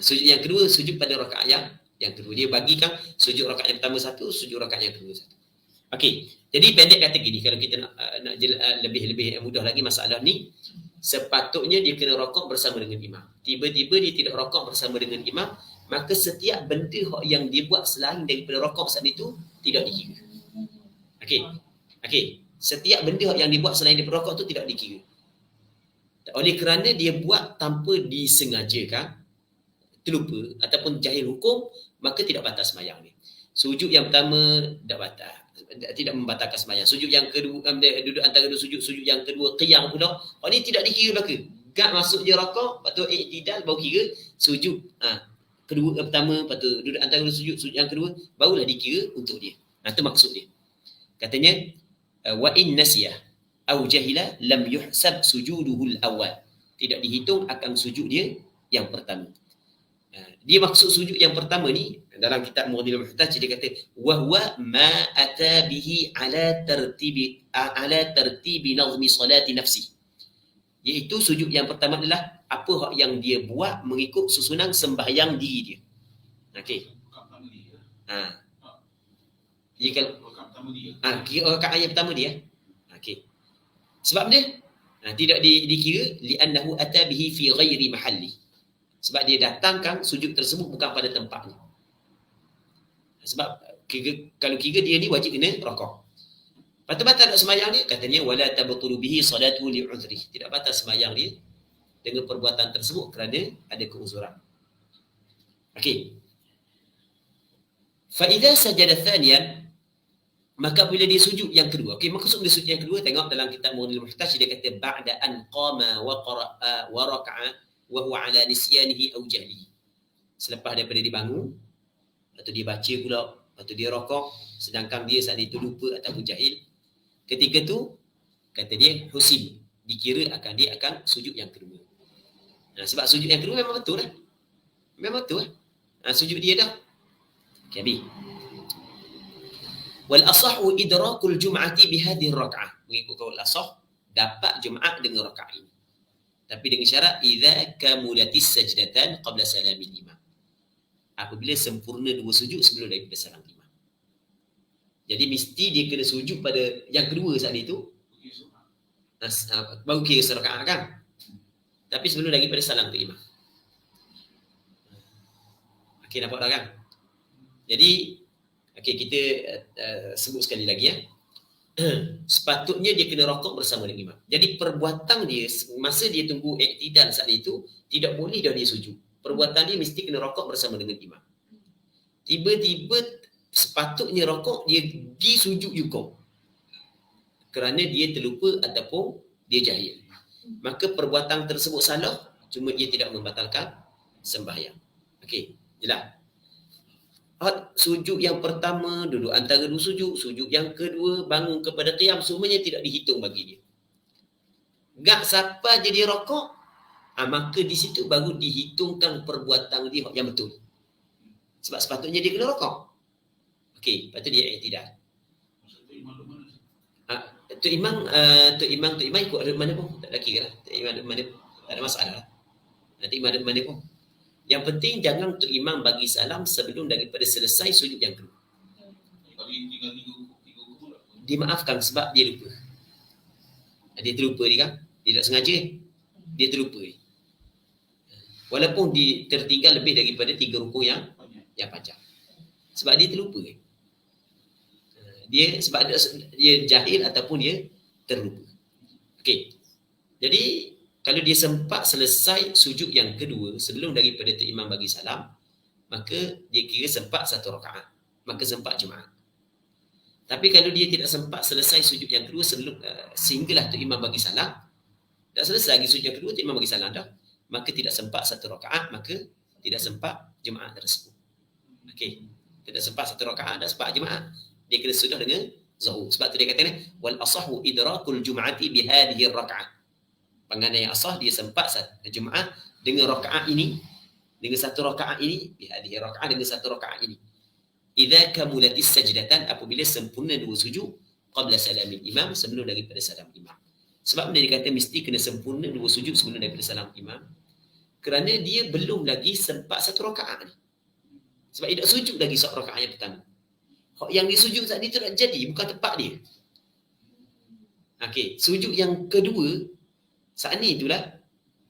Sujud yang kedua, sujud pada rakaat yang kedua. Dia bagikan sujud rakaat yang pertama satu, sujud rakaat yang kedua satu. Okey. Jadi pendek kata gini, kalau kita nak lebih mudah lagi masalah ni, sepatutnya dia kena rokok bersama dengan imam. Tiba-tiba dia tidak rokok bersama dengan imam, maka setiap benda yang dia buat selain daripada rokok saat itu tidak dikira. Okey. Setiap benda yang dia buat selain daripada rokok tu tidak dikira. Oleh kerana dia buat tanpa disengajakan, terlupa ataupun jahil hukum, maka tidak batal sembahyang dia. Sujud yang pertama tidak membatalkan sembahyang. Sujud yang kedua, duduk antara dua sujud yang kedua qiyam pula, ni tidak dikira belaka. Gak masuk je rakaat, lepas tu i'tidal baru kira sujud kedua pertama, lepas tu duduk antara dua sujud yang kedua barulah dikira untuk dia. Itu maksud dia. Katanya wa in nasiyah au jahila lam yuhsab sujuduhul awal. Tidak dihitung akan sujud dia yang pertama. Dia maksud sujud yang pertama ni dalam kitab Mughnil Muhtaj dia kata wa huwa ma ata bihi ala tartibi nazmi salati nafsi. Iaitu sujud yang pertama adalah apa yang dia buat mengikut susunan sembahyang diri dia. Okey. Jika rakaat yang pertama dia. Okey. Sebab dia tidak dikira li'annahu ata bihi fi ghairi mahalli. Sebab dia datangkan sujud tersebut bukan pada tempatnya. Sebab kalau kira dia ni wajib kena rakaat. Lepas tu batal sembahyang dia, katanya wala tabtulu bihi salatu li'udhri. Tidak batal sembahyang dia dengan perbuatan tersebut kerana ada keuzuran. Okey. Fa idza sajada thaniyan, maka bila dia sujud yang kedua. Okey, maksud dia sujud yang kedua, tengok dalam kitab Mughnil Muhtaj dia kata ba'da an qama wa qara'a wa raka'a wa huwa ala nisyanihi aw jahlihi. Selepas daripada dia bangun, lepas tu dia baca pula, lepas tu dia rakaat sedangkan dia saat itu lupa ataupun jahil. Ketika tu kata dia husib, dikira dia akan sujud yang kedua. Sebab sujud yang kedua memang betul lah. Memang betul lah. Sujud dia dah. Okey. Wal asahhu idrakul jum'ati bihadhihi rak'ah. Mengikut kaul asah, dapat Jumaat dengan rakaat ini. Tapi dengan syarat idza kamulatis sajdatan qabla salamil imam. Apabila sempurna dua sujud sebelum daripada salam imam. Jadi mesti dia kena sujud pada yang kedua saat itu. Baru kira serakaat kan? Tapi sebelum daripada salam ke imam. Okey, nampak dah kan? Jadi kita sebut sekali lagi ya. Sepatutnya dia kena rakaat bersama dengan imam. Jadi perbuatan dia masa dia tunggu i'tidal saat itu tidak boleh dah dia sujud. Perbuatan dia mesti kena rakaat bersama dengan imam. Tiba-tiba sepatutnya rakaat dia disujud juga. Kerana dia terlupa ataupun dia jahil. Maka perbuatan tersebut salah, cuma ia tidak membatalkan sembahyang. Okey, jelas. Sujud yang pertama, duduk antara dua sujud yang kedua, bangun kepada qiyam, semuanya tidak dihitung bagi dia. Gak siapa jadi rakaat, maka di situ baru dihitungkan perbuatan dia yang betul. Sebab sepatutnya dia kena rakaat. Okey, lepas tu dia i'tidal. Tu imam ikut ada mana pun, tak ada kira lah. Tu imam ada mana pun, tak ada masalah lah. Nanti imam ada mana pun. Yang penting jangan untuk imam bagi salam sebelum daripada selesai sujud yang kedua. Dimaafkan sebab dia lupa. Dia terlupa dia kan? Dia tak sengaja. Dia terlupa. Walaupun dia tertinggal lebih daripada 3 rukuk yang banyak. panjang. Sebab dia terlupa kan? Sebab dia jahil ataupun dia terlupa. Okey. Jadi kalau dia sempat selesai sujud yang kedua sebelum daripada tu imam bagi salam, maka dia kira sempat 1 rakaat. Maka sempat Jumaat. Tapi kalau dia tidak sempat selesai sujud yang kedua sebelum sehinggalah tu imam bagi salam, dah selesai lagi sujud yang kedua tu imam bagi salam dah, maka tidak sempat 1 rakaat, maka tidak sempat Jumaat tersebut. Okey. Tidak sempat 1 rakaat dah sempat Jumaat. Dia kena sudah dengan zuhur. Sebab tu dia kata ni wal asahu idrakul jum'ati bi hadhihi raka'ah. Penganai yang asah dia sempat Jumaat dengan rakaat ini, dengan 1 rakaat ini, bi hadhihi raka'ah, dengan 1 rakaat ini. Idza kamulatis sajdatan, apabila sempurna 2 sujud qabla salamil imam, sebelum daripada salam imam. Sebab dia kata mesti kena sempurna 2 sujud sebelum daripada salam imam, kerana dia belum lagi sempat 1 rakaat ni. Sebab dia tak sujud lagi 1 rakaat yang pertama. Yang disujud tadi tu tak jadi, bukan tempat dia. Okey, sujud yang kedua saat ni itulah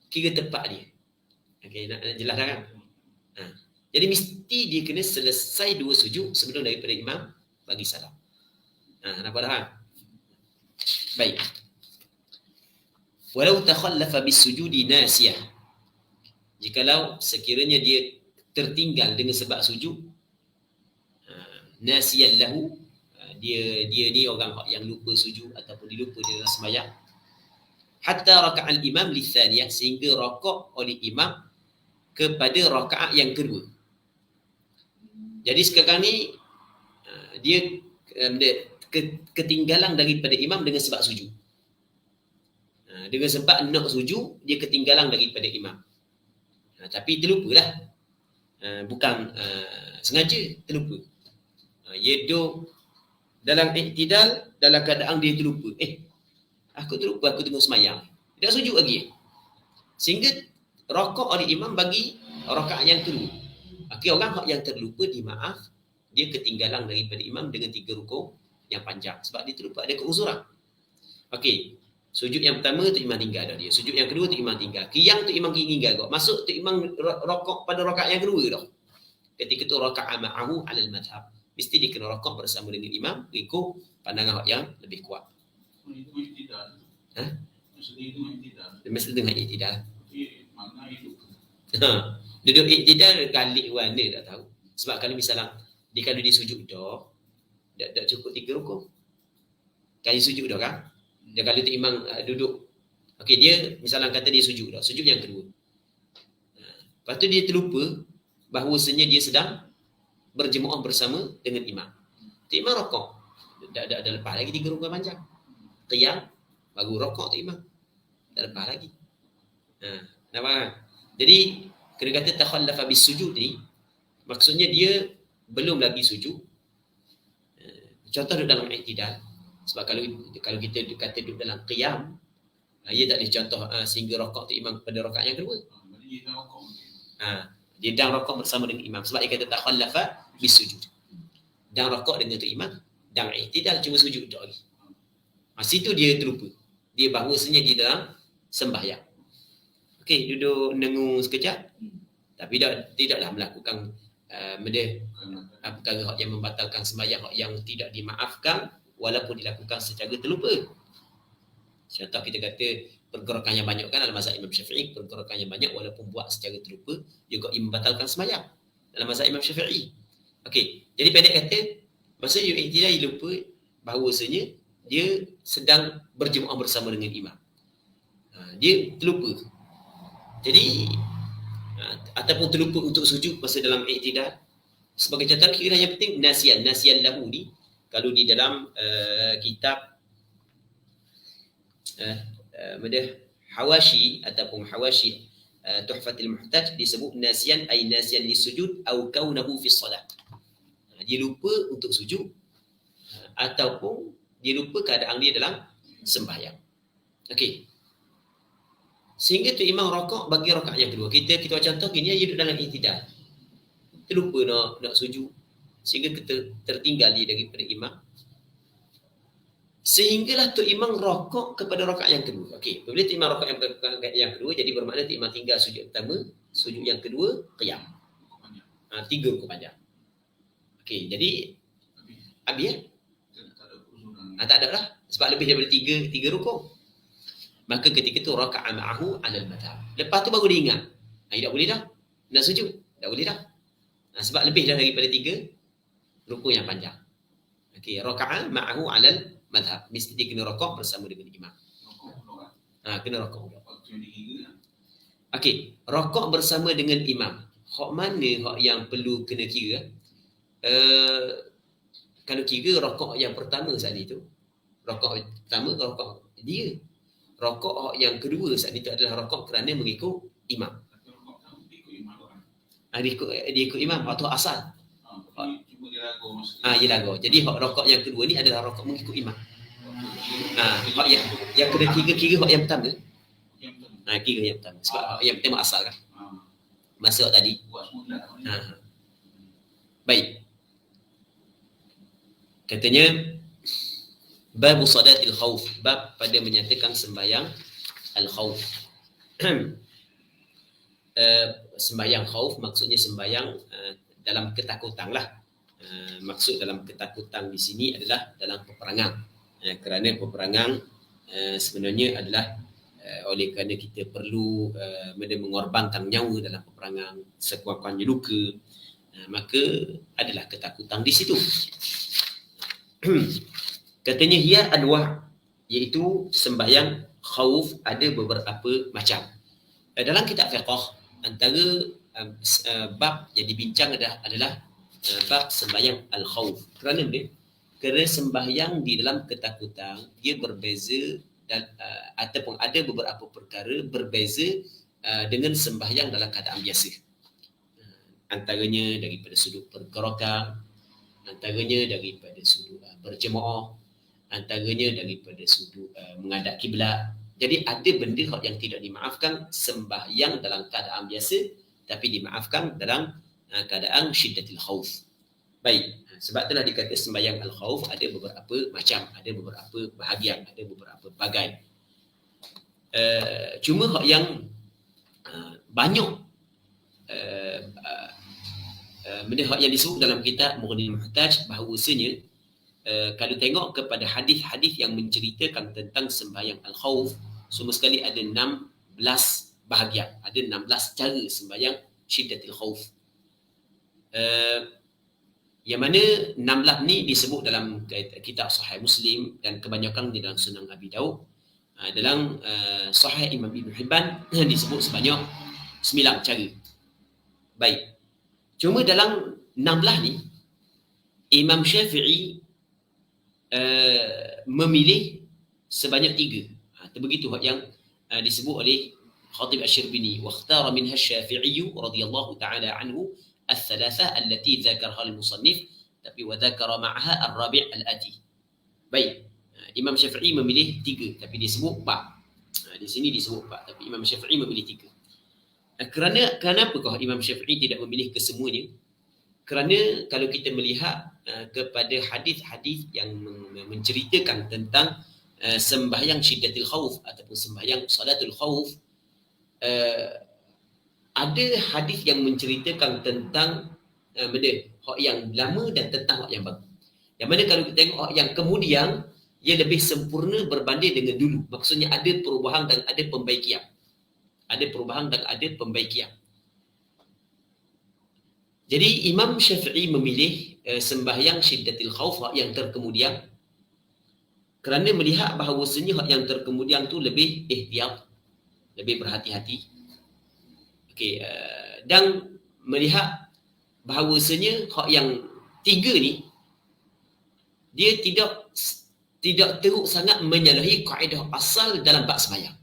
kira tempat dia. Okey, nak jelas dah kan? Jadi mesti dia kena selesai 2 sujud sebelum daripada imam bagi salam. Nampak dah kan? Baik. Walau takhallafa bisujudi nasiyah. Jikalau sekiranya dia tertinggal dengan sebab sujud, nasiyan lahu, dia ni orang yang lupa sujud ataupun dilupa dalam sembahyang, hatta raka'al imam lithaniyah, sehingga rakaat oleh imam kepada rakaat yang kedua. Jadi sekarang ni dia ketinggalan daripada imam dengan sebab sujud. Dengan sebab nak sujud, dia ketinggalan daripada imam. Tapi terlupalah. Bukan sengaja, terlupa. Dia duduk dalam iktidal, dalam keadaan dia terlupa. Aku terlupa, aku tengok semayang. Dia dah sujud lagi. Sehingga rakaat oleh imam bagi rakaat yang kedua. Okey, orang yang terlupa dimaaf, dia ketinggalan daripada imam dengan 3 rukuk yang panjang. Sebab dia terlupa, ada keuzuran. Okey, sujud yang pertama tu imam tinggal dah dia. Sujud yang kedua tu imam tinggal. Qiyam tu imam tinggal. Masuk tu imam rakaat pada rakaat yang kedua dah. Ketika tu rakaat ma'ahu alal madhab. Mesti dia kena rakaat bersama dengan imam ikut pandangan yang lebih kuat. Itu iktidal. Maksudnya itu iktidal. Mesti dengan iktidal. Tapi makna itu. Duduk iktidal kali mana tak tahu. Sebab kalau misalnya kalau dia sujud dah cukup 3 rukuk. Kalau dia sujud dah kan? Dia kalau tu imam duduk. Okey, dia misalnya kata dia sujud dah, sujud yang kedua. Lepas tu dia terlupa bahawasanya dia sedang berjemaah bersama dengan imam. Tu imam rakaat. Dah lepas lagi 3 rukuk panjang. Qiyam baru rakaat tu imam. Dah lepas lagi. Nampak? Jadi kena kata takhallafa bis sujud ni maksudnya dia belum lagi sujud. Contoh duduk dalam iktidal. Sebab kalau kita kata duduk dalam qiyam, ia tak dicontoh sehingga rakaat tu imam pada rakaat yang kedua. Dia dah rakaat bersama dengan imam. Sebab dia kata takhallafa bis sujud. Dah rakaat dengan tu imam, dah iktidal cuma sujud tak lagi. Situ dia terlupa. Dia bahawasanya di dalam sembahyang. Okey, duduk nengung sekejap. Tapi tidaklah melakukan perkara yang membatalkan sembahyang yang tidak dimaafkan walaupun dilakukan secara terlupa. Contoh kita kata pergerakan yang banyak kan dalam mazhab Imam Syafi'i, pergerakan yang banyak walaupun buat secara terlupa juga membatalkan sembahyang dalam mazhab Imam Syafi'i. Okey, jadi pendek kata masa dia lupa bahawasanya dia sedang berjemaah bersama dengan imam. Dia terlupa. Jadi ataupun terlupa untuk sujud masa dalam iktidal. Sebagai catatan kira yang penting nasiyan lahu ni kalau di dalam kitab hawashi ataupun hawashi tuhfatul muhtaj disebut nasiyan ay nasiyan lisujud atau kaunahu fi solat. Dia lupa untuk sujud ataupun dia lupa keadaan dia dalam sembahyang. Okey. Sehingga tu imam rakaat bagi rakaat yang kedua. Kita contoh gini, dia duduk dalam iktidal. Terlupa nak sujud sehingga kita tertinggal dia daripada imam. Sehinggalah Tok Imam rokok kepada rakaat yang kedua. Okey, apabila Tok Imam rokok yang kedua, jadi bermakna Tok Imam tinggal sujud pertama, sujud yang kedua, qiyam. 3 rukuk panjang. Okey, jadi habis ya? Tak ada lah. Sebab lebih daripada 3 rukuk. Maka ketika itu raka'a ma'ahu 'alal madhab. Lepas tu baru dia ingat. Tak boleh dah. Nak sujud. Tak boleh dah. Sebab lebih dah daripada 3 rukuk yang panjang. Okey, raka'a ma'ahu 'alal madhab. Mesti dia kena rokok bersama dengan imam. Kena rokok. Okey, rokok bersama dengan imam. Hak mana hak yang perlu kena kira? Kalau kira rokok yang pertama saat itu, rokok pertama ke rokok dia? Rokok yang kedua saat itu adalah rokok kerana mengikut imam. Dia ikut imam atau asal. Dia lagu. Jadi rokok yang kedua ni adalah rokok mengikut imam. Hak yang kena kira hak yang pertama. Kira yang pertama. Sebab hak yang pertama asal kan. Masa tadi. Baik. Katanya bab salatil khauf, bab pada menyatakan sembahyang al-khauf. Sembahyang khauf maksudnya sembahyang dalam ketakutan lah. Maksud dalam ketakutan di sini adalah dalam peperangan. Kerana peperangan sebenarnya adalah oleh kerana kita perlu mengorbankan nyawa dalam peperangan, sekuat-kuatnya luka, maka adalah ketakutan di situ. Katanya hiya anwa', iaitu sembahyang khauf ada beberapa macam. Dalam kitab fiqh antara bab yang dibincang adalah bab sembahyang al-khauf. Kerana sembahyang di dalam ketakutan dia berbeza dan ataupun ada beberapa perkara berbeza dengan sembahyang dalam keadaan biasa. Antaranya daripada sudut pergerakan, antaranya daripada sudut berjemaah, antaranya daripada sudut menghadap kiblat. Jadi ada benda yang tidak dimaafkan sembahyang dalam keadaan biasa, tapi dimaafkan dalam keadaan syiddatil khauf. Baik, sebab itulah dikata sembahyang al-khauf ada beberapa macam, ada beberapa bahagian, ada beberapa bagai. Cuma yang banyak benda yang disebut dalam kitab Mughnil Muhtaj bahawasanya kalau tengok kepada hadis-hadis yang menceritakan tentang sembahyang al-khauf, semua sekali ada 16 bahagian, ada 16 cara sembahyang syiddatil khauf. Yang mana 16 ni disebut dalam kitab Sahih Muslim dan kebanyakan di dalam Sunan Abi Daud. Dalam Sahih Imam Ibn Hibban disebut sebanyak 9 cara. Baik. Cuma dalam 16 ni Imam Syafi'i memilih sebanyak 3. Begitu yang disebut oleh Khatib Asy-Syirbini, wa ikhtara minha Asy-Syafi'i radhiyallahu ta'ala anhu al-thalathah allati dzakarha al-musannif, tapi wa dzakara ma'aha ar-rabi' al-ati. Baik. Imam Syafi'i memilih 3 tapi disebut 4. Di sini disebut 4 tapi Imam Syafi'i memilih 3. Kenapakah Imam Syafi'i tidak memilih kesemuanya? Kerana kalau kita melihat kepada hadis-hadis yang menceritakan tentang sembahyang syiddatul khauf ataupun sembahyang salatul khauf, ada hadis yang menceritakan tentang benda hak yang lama dan tentang hak yang baru. Yang mana kalau kita tengok hak yang kemudian ia lebih sempurna berbanding dengan dulu. Maksudnya ada perubahan dan ada pembaikian. Ada perubahan dan ada pembaikian. Jadi Imam Syafi'i memilih sembahyang syiddatil khauf hak yang terkemudian kerana melihat bahawasanya hak yang terkemudian tu lebih ihtiyat, lebih berhati-hati. Okey, dan melihat bahawasanya hak yang 3 ni dia tidak teruk sangat menyalahi kaedah asal dalam bab sembahyang.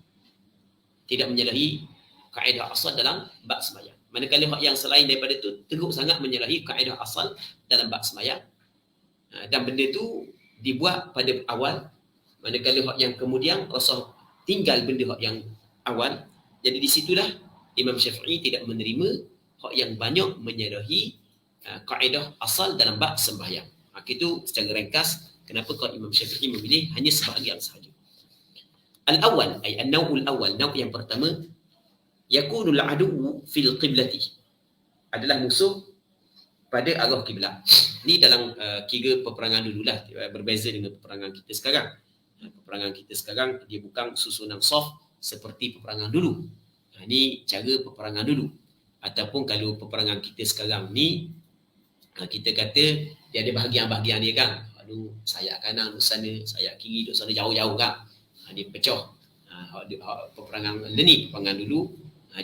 Tidak menyalahi kaedah asal dalam bab sembahyang. Manakala hak yang selain daripada itu teruk sangat menyalahi kaedah asal dalam bab sembahyang. Dan benda tu dibuat pada awal. Manakala hak yang kemudian Rasul tinggal benda hak yang awal. Jadi di situlah Imam Syafi'i tidak menerima hak yang banyak menyalahi kaedah asal dalam bab sembahyang. Itu secara ringkas Kenapa kalau Imam Syafi'i memilih hanya sebahagian sahaja? Al-awwal, ay an-naw'ul awwal, naw' yang pertama, yakunul aduwwu fil qiblati, adalah musuh pada arah kiblat. Ni dalam kira peperangan dululah, berbeza dengan peperangan kita sekarang. Peperangan kita sekarang dia bukan susunan saf seperti peperangan dulu. Ini cara peperangan dulu. Ataupun kalau peperangan kita sekarang ni, kita kata dia ada bahagian-bahagian dia kan. Aduh, sayap kanan duduk sana, sayap kiri duduk sana, jauh-jauh kan. Dia pecah. Peperangan ni, peperangan dulu,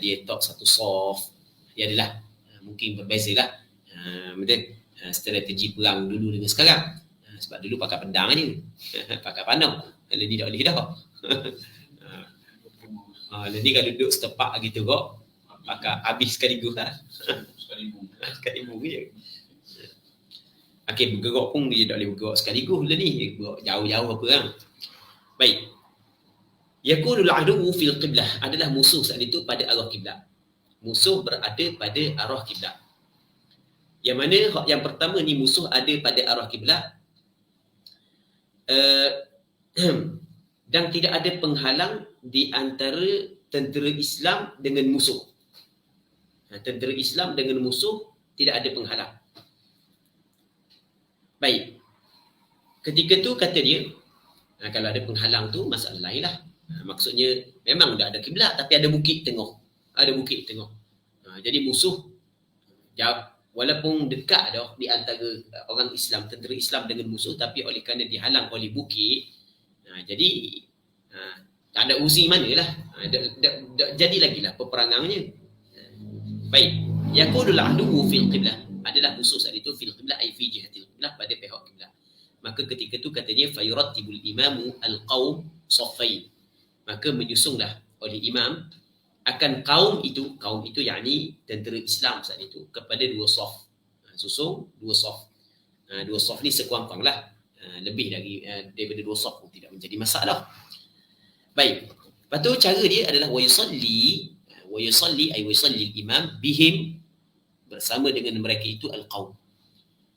dia top satu soft. Dia adalah mungkin berbeza lah. Betul? Strategi perang dulu dengan sekarang. Sebab dulu pakai pedang aja. Pakai panah. Kalau ni tak boleh dah. Jadi kalau duduk setepak gitu kok, pakai habis sekaligus lah. Sekaligus je. Okey, bergerak pun dia tak boleh bergerak sekaligus lah ni. Dia bergerak jauh-jauh apa kan. Baik. Yakunul aduwwu fil qiblah, adalah musuh saat itu pada arah kiblat. Musuh berada pada arah kiblat. Yang mana yang pertama ni musuh ada pada arah kiblat, dan tidak ada penghalang di antara tentera Islam dengan musuh. Tentera Islam dengan musuh tidak ada penghalang. Baik. Ketika tu kata dia, kalau ada penghalang tu masalah lain lah. Maksudnya memang dah ada kiblat tapi ada bukit tengah. Ada bukit tengah. Jadi musuh walaupun dekat dah di antara orang Islam, tentera Islam dengan musuh, tapi oleh kerana dihalang oleh bukit, jadi tak ada uzi manalah. Jadi lagi lah peperangannya. Baik. Yaqulul aduwwu fil qiblah, adalah musuh saat itu fil qiblah ay fi jihatil qiblah, pada pihak kiblat. Maka ketika itu katanya fayurattibul imamu al-qaum saffain, maka menyusunlah oleh imam akan kaum itu yakni tentera Islam saat itu kepada dua saf. Susung dua saf. Dua saf ni sekurang-kuranglah lebih daripada dua saf pun tidak menjadi masalah. Baik. Lepas tu cara dia adalah wa yusalli al-imam bihim, bersama dengan mereka itu al-qaum.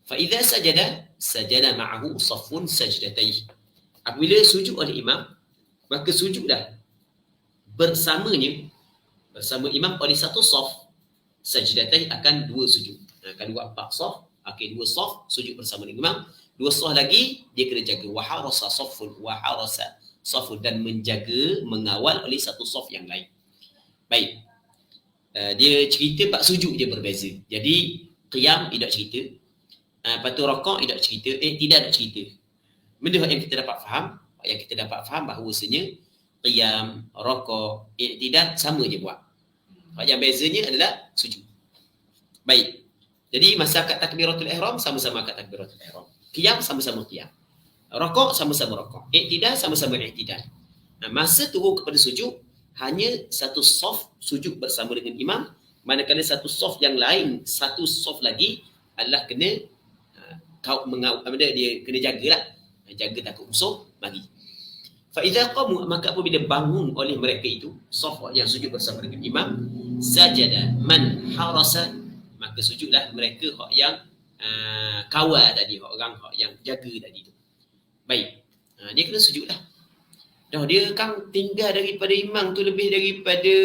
Fa idza sajada ma'ahu saffun sajdatayh. Apabila sujud oleh imam, maka sujudlah bersama imam oleh satu saf, sajdatayh akan dua sujud. Kalau buat 4 saf, dua saf sujud bersama dengan imam, dua saf lagi dia kena jaga wa harasa saffun, dan menjaga, mengawal oleh satu saf yang lain. Baik. Dia cerita bab sujud je berbeza. Jadi qiyam tidak cerita. Lepas tu rakaat tidak cerita, tidak cerita. Benda yang kita dapat faham, bahawasanya qiyam, rakaat, i'tidal sama je buat. Yang bezanya adalah sujud. Baik. Jadi masa akad takbiratul ihram sama-sama akad takbiratul ihram. Qiyam sama-sama qiyam. Rakaat sama-sama rakaat. I'tidal sama-sama i'tidal. Masa turun kepada sujud, hanya satu saf sujud bersama dengan imam, manakala satu saf yang lain, satu saf lagi adalah kena dia kena jagalah. Jaga takut musuh mari. Fa idza qamu, maka apabila bangun oleh mereka itu saf yang sujud bersama dengan imam, sajada man harasa, maka sujudlah mereka yang kawal tadi, orang yang jaga tadi tu. Baik. Dia kena sujudlah. Dia kan tinggal daripada imam tu lebih daripada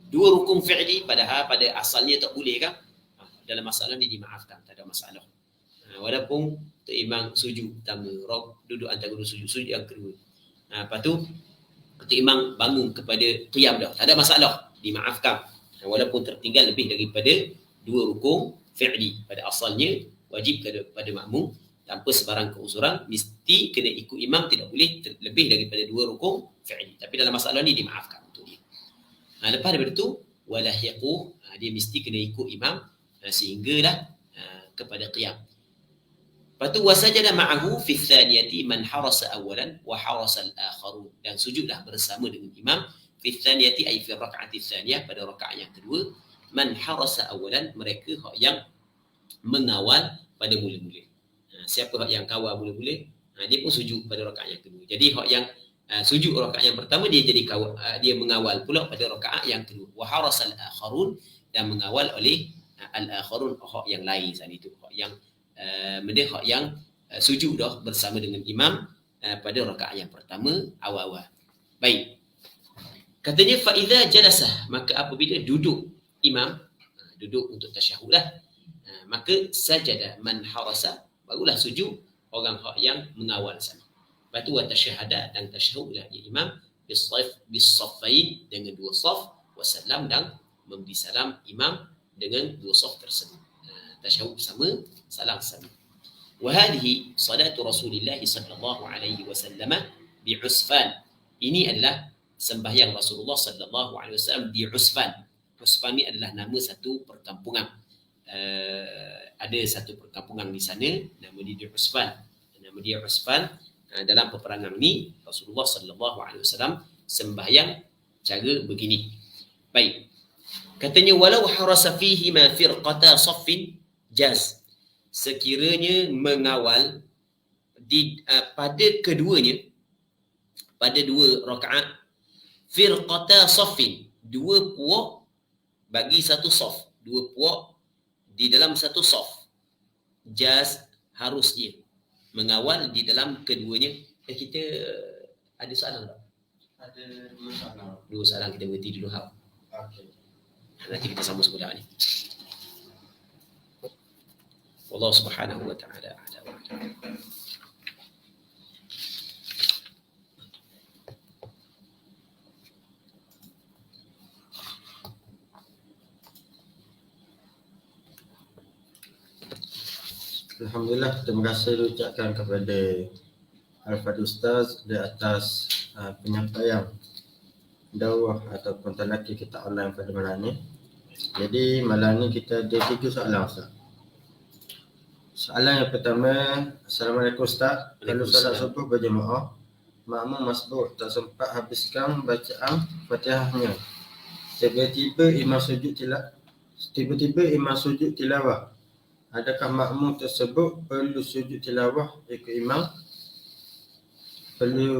dua rukun fi'li, padahal pada asalnya tak boleh kan. Dalam masalah ni dimaafkan, tak ada masalah. Walaupun tu imam sujud pertama, duduk antara dua sujud yang kedua. Lepas tu imam bangun kepada qiyam dah, tak ada masalah, dimaafkan. Walaupun tertinggal lebih daripada dua rukun fi'li, pada asalnya wajib kepada makmum tanpa sebarang keuzuran mesti kena ikut imam, tidak boleh lebih daripada dua rukun fi'li. Tapi dalam masalah ni dimaafkan untuk dia. Lepas daripada tu walahiqu, dia mesti kena ikut imam sehinggalah kepada qiyam. Lepas tu wasajada ma'ahu fi tsaniyati man harasa awalan wa harasa al-akharun, dan sujudlah bersama dengan imam fi tsaniyati ay fi rak'ati tsaniyah, pada rakaat yang kedua, man harasa awalan, mereka yang mengawal pada mula-mula. Siapa yang kawal mula-mula, dia pun sujud pada rakaat yang kedua. Jadi yang sujud rakaat yang pertama, dia jadi dia mengawal pula pada rakaat yang kedua. Wa harasal akharun, dan mengawal oleh al-akharun, yang lain saat itu, yang sujud dah bersama dengan imam pada rakaat yang pertama awal-awal. Baik. Katanya fa idza jalasa, maka apabila duduk imam, duduk untuk tasyahud lah, maka sajada man harasa, barulah sujud orang yang mengawal sana. Lepas tu wa tasyahada, dan tasyahudlah ya imam bis-saffain dengan dua saf, wa salam, dan memberi salam imam dengan dua saf tersebut. Tasyahud bersama, salam sama. Wa hadhihi salatu Rasulillah sallallahu alaihi wasallam bi Usfan. Ini adalah sembahyang Rasulullah sallallahu alaihi wasallam di Usfan. Usfan ni adalah nama satu perkampungan. Ada satu perkampungan di sana, nama dia Usfan. Nama dia Usfan. Dalam peperangan ni Rasulullah sallallahu alaihi wasallam sembahyang cara begini. Baik. Katanya walau harasa fihi ma firqata saffin jaz. Sekiranya mengawal pada keduanya, pada dua rakaat, firqata saffin, dua puak bagi satu saf, dua puak di dalam satu saf, jaz, harus dia mengawal di dalam keduanya. Kita ada soalan tak? Ada dua soalan. Dua soalan, kita berhenti dulu. Okey. Nanti kita sambung sebelah ni. Wallahu subhanahu wa ta'ala a'lam. Alhamdulillah, terima kasih diucapkan kepada Al-Fadhil Ustaz di atas penyampaian dakwah ataupun talaqi kita online pada malam ni. Jadi malam ni kita ada 3 soalan, Ustaz. Soalan yang pertama, Assalamualaikum Ustaz. Kalau solat subuh berjemaah, makmum masbuk tak sempat habiskan bacaan Fatihahnya. Tiba-tiba imam sujud tilawah. Adakah makmum tersebut perlu sujud tilawah ikut imam? Perlu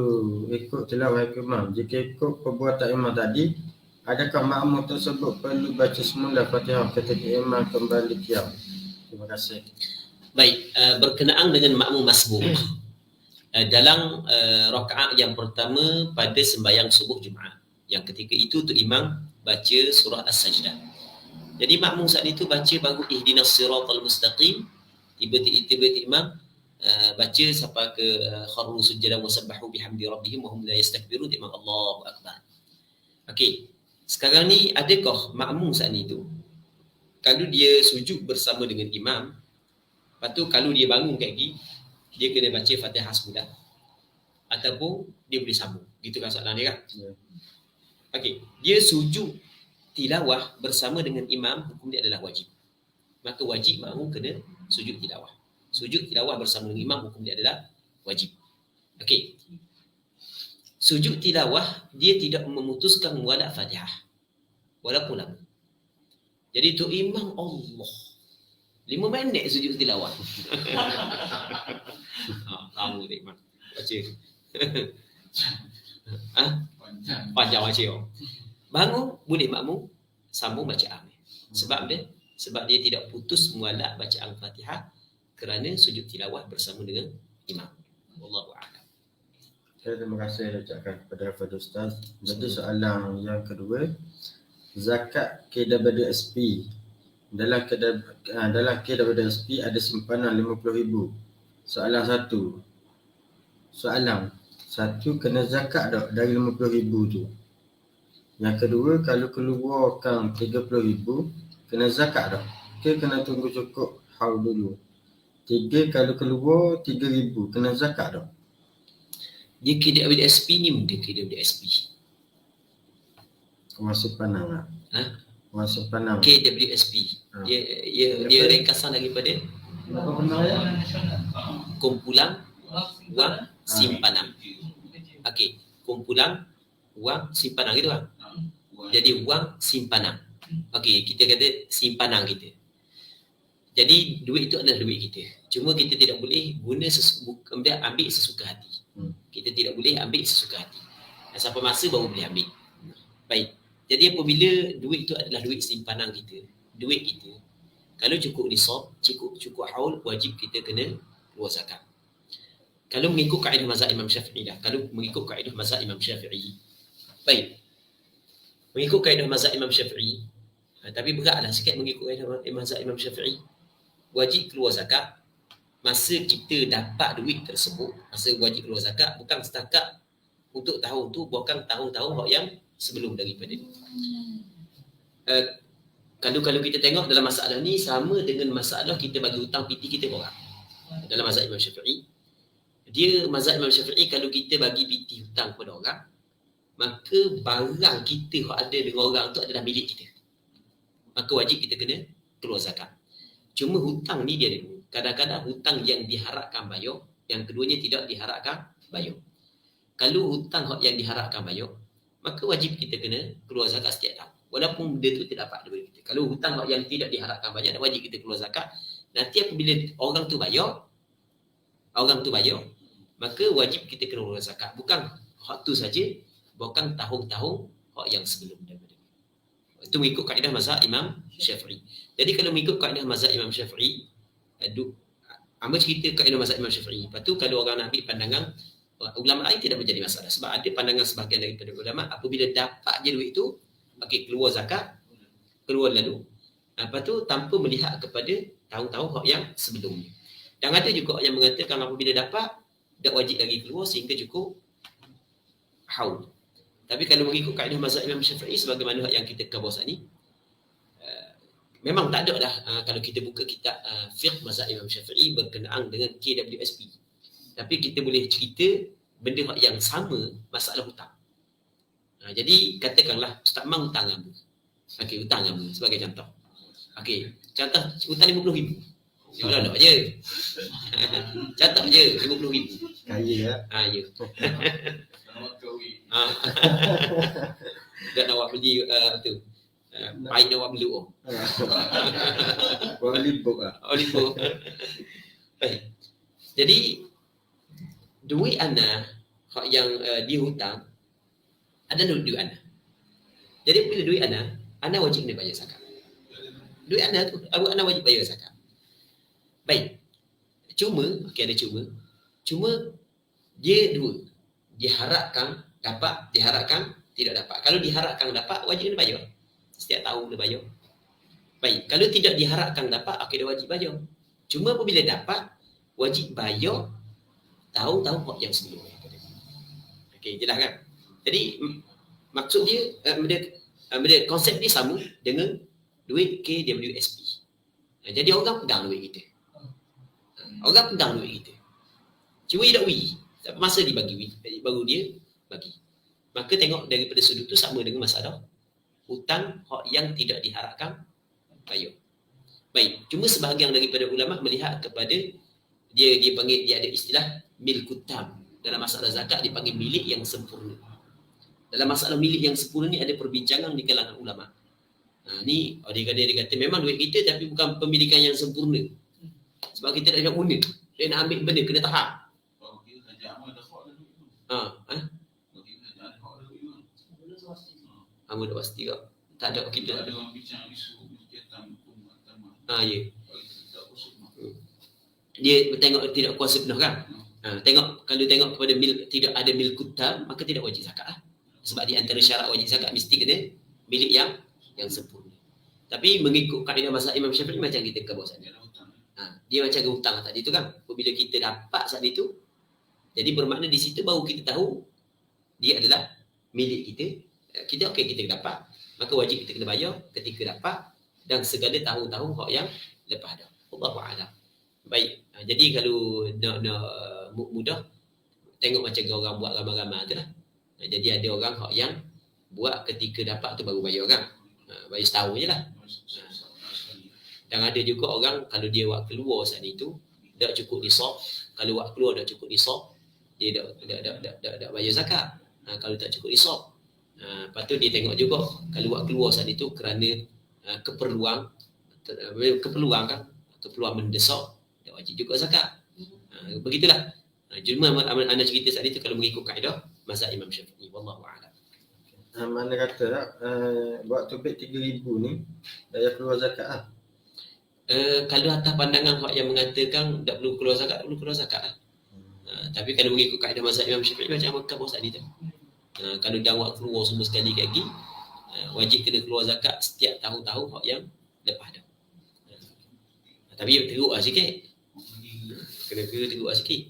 ikut tilawah ikut imam. Jika ikut perbuatan imam tadi, adakah makmum tersebut perlu baca semula Fatihah ketika imam kembali qiyam? Terima kasih. Baik, berkenaan dengan makmum masbuk. Dalam rakaat yang pertama pada sembahyang subuh Jumaat, yang ketika itu tu imam baca surah As-Sajdah. Jadi makmum saat itu baca baru ihdinas siratal mustaqim, tiba-tiba imam baca sampai ke kharru sujadan wa sabbahu bihamdi rabbihim wa hum la yastakbirun, imam Allahu akbar. Okey. Sekarang ni adakah makmum saat itu kalau dia sujud bersama dengan imam, lepas tu kalau dia bangun kaki, dia kena baca Fatihah semula ataupun dia boleh sambung? Gitu kan soalan dia kan? Ya. Okey, dia sujud tilawah bersama dengan imam, hukum dia adalah wajib. Maka wajib makmum kena sujud tilawah. Sujud tilawah bersama dengan imam, hukum dia adalah wajib. Okey. Sujud tilawah dia tidak memutuskan muwalat Fatihah walaupun lama. Jadi tu imam Allah 5 minit sujud tilawah. Kamu tak imam baca. Panjang baca. Bangun, boleh makmum sambung bacaan. Sebab dia tidak putus mualat bacaan Fatihah kerana sujud tilawah bersama dengan imam. Wallahu a'lam. Terima kasih diucapkan kepada Al-Fadhil Ustaz. Jadi soalan yang kedua, zakat KWSP. Dalam KWSP ada simpanan 50,000. Soalan satu, kena zakat tak dari 50,000 tu? Yang kedua, kalau keluarkan 30,000, kena zakat tak? Ke kena tunggu cukup haul dulu? 3, kalau keluar 3,000, kena zakat tak? Dia KWSP ni benda KWSP. Wang simpanan lah. Wang simpanan. KWSP. Dia ringkasan daripada kumpulan wang simpanan. Okey, kumpulan wang simpanan gitu kan? Jadi wang simpanan. Okey, kita kata simpanan kita. Jadi duit itu adalah duit kita. Cuma kita tidak boleh ambil sesuka hati. Kita tidak boleh ambil sesuka hati. Sampai masa baru boleh ambil. Baik. Jadi apabila duit itu adalah duit simpanan kita, duit kita, kalau cukup nisab, cukup haul, wajib kita kena keluar zakat. Kalau mengikut kaedah mazhab Imam Syafi'i dah. Kalau mengikut kaedah mazhab Imam Syafi'i. Baik. Mengikut kaedah mazhab Imam Syafi'i. Tapi beratlah sikit mengikut kaedah mazhab Imam Syafi'i. Wajib keluar zakat masa kita dapat duit tersebut. Masa wajib keluar zakat bukan setakat untuk tahun tu, bukan tahun-tahun yang sebelum daripada ni. Kalau kita tengok dalam masalah ni sama dengan masalah kita bagi hutang PT kita orang. Dalam mazhab Imam Syafi'i, dia mazhab Imam Syafi'i kalau kita bagi PT hutang kepada orang, maka barang kita yang ada dengan orang tu adalah milik kita. Maka wajib kita kena keluar zakat. Cuma hutang ni dia dulu. Kadang-kadang hutang yang diharapkan bayar, yang keduanya tidak diharapkan bayar. Kalau hutang yang diharapkan bayar, maka wajib kita kena keluar zakat setiap tahun. Walaupun benda tu tidak dapat daripada kita. Kalau hutang yang tidak diharapkan bayar, wajib kita keluar zakat. Nanti apabila orang tu bayar, maka wajib kita kena keluar zakat. Bukan hak tu saja, bukan tahun-tahun hak yang sebelum daripada. Itu mengikut kaedah mazhab Imam Syafi'i. Jadi kalau mengikut kaedah mazhab Imam Syafi'i, Amba cerita kaedah mazhab Imam Syafi'i. Lepas tu kalau orang nak ambil pandangan ulama lain tidak menjadi masalah. Sebab ada pandangan sebahagian daripada ulama, apabila dapat je duit tu, bagi keluar zakat, keluar lalu. Lepas tu tanpa melihat kepada tahun-tahun yang sebelumnya. Dan ada juga yang mengatakan apabila dapat, tak wajib lagi keluar sehingga cukup haul. Tapi kalau mengikut kaedah mazhab Imam Syafi'i sebagaimana yang kita kabur saat ni, memang tak ada dah kalau kita buka kitab fiqh mazhab Imam Syafi'i berkenaan dengan KWSP. Tapi kita boleh cerita benda yang sama masalah hutang. Jadi katakanlah Ustaz Mang hutang Amba. Okey, hutang Amba sebagai contoh. Okey, contoh hutang RM50,000. Ya lah je. Contoh je RM50,000. Kaya ya. Ya. Nak kahwin. Tak nak awak beli tu. Pain awak beli Orang libuk lah. Libur. Baik. Jadi duit ana yang dihutang ada duit ana. Jadi bila duit ana wajib kena bayar zakat. Duit ana tu, ana wajib bayar zakat. Baik. Cuma, ada cuma dia dua. Diharapkan dapat, diharapkan tidak dapat. Kalau diharapkan dapat, wajib kena bayar. Setiap tahun kena bayar. Baik, kalau tidak diharapkan dapat, dia wajib bayar. Cuma apabila dapat, wajib bayar tahun-tahun yang sebelumnya. Okey, jelas kan? Jadi maksud dia, konsep dia sama dengan duit KWSP. Jadi orang pegang duit kita. Orang pegang duit kita. Cuma dia tak bagi. Masa dibagi, baru dia bagi. Maka tengok daripada sudut tu sama dengan masalah hutang yang tidak diharapkan bayar. Baik, cuma sebahagian daripada ulama melihat kepada dia panggil, dia ada istilah milkutam. Dalam masalah zakat dipanggil milik yang sempurna. Dalam masalah milik yang sempurna ni ada perbincangan di kalangan ulama. Ni dia kata memang duit kita tapi bukan pemilikan yang sempurna. Sebab kita tak nak guna. Dia nak ambil benda kena tahap. Kamu dah pasti tak? Tak ada kita. Ada orang bincang isu kegiatan hukum agama. Ya. Dia tengok tidak kuasa penuh kan? Kalau tengok kepada tidak ada milkutam, maka tidak wajib zakat lah. Sebab di antara syarat wajib zakat mesti kena milik yang sempurna. Tapi mengikut kaedah mazhab Imam Syafi'i macam kita ke bawah sana. Dia macam hutang tadi tu kan. Bila kita dapat saat itu, jadi bermakna di situ baru kita tahu dia adalah milik kita. Kita dapat, maka wajib kita kena bayar ketika dapat dan segala tahun-tahun yang lepas dah. Allahu a'lam. Baik. Jadi kalau nak mudah tengok macam orang buat ramai-ramai tu lah. Jadi ada orang yang buat ketika dapat tu baru bayar kan. Bayar setahun je lah. Dan ada juga orang kalau dia buat keluar saat itu tak cukup nisab. Kalau buat keluar tak cukup nisab, dia tak bayar zakat. Kalau tak cukup nisab, lepas tu dia tengok juga kalau buat keluar saat itu kerana keperluan kan, keperluan mendesak, tak wajib juga zakat. Begitulah. Cuma anda cerita saat itu kalau mengikut kaedah mazhab Imam Syafi'i. Wallahu a'lam. Mana kata buat tubik 3,000 ni dah keluar zakat lah. Kalau atas pandangan yang mengatakan tak perlu keluar zakat, tak perlu keluar zakat lah. Tapi kalau mengikut kaedah mazhab Imam Syafi'i macam Mekah bos tadi tu. Kalau dah awak keluar semua sekali lagi, wajib kena keluar zakat setiap tahun-tahun hak yang lepas tu. Tapi teruk lah sikit. Kena teruk lah sikit.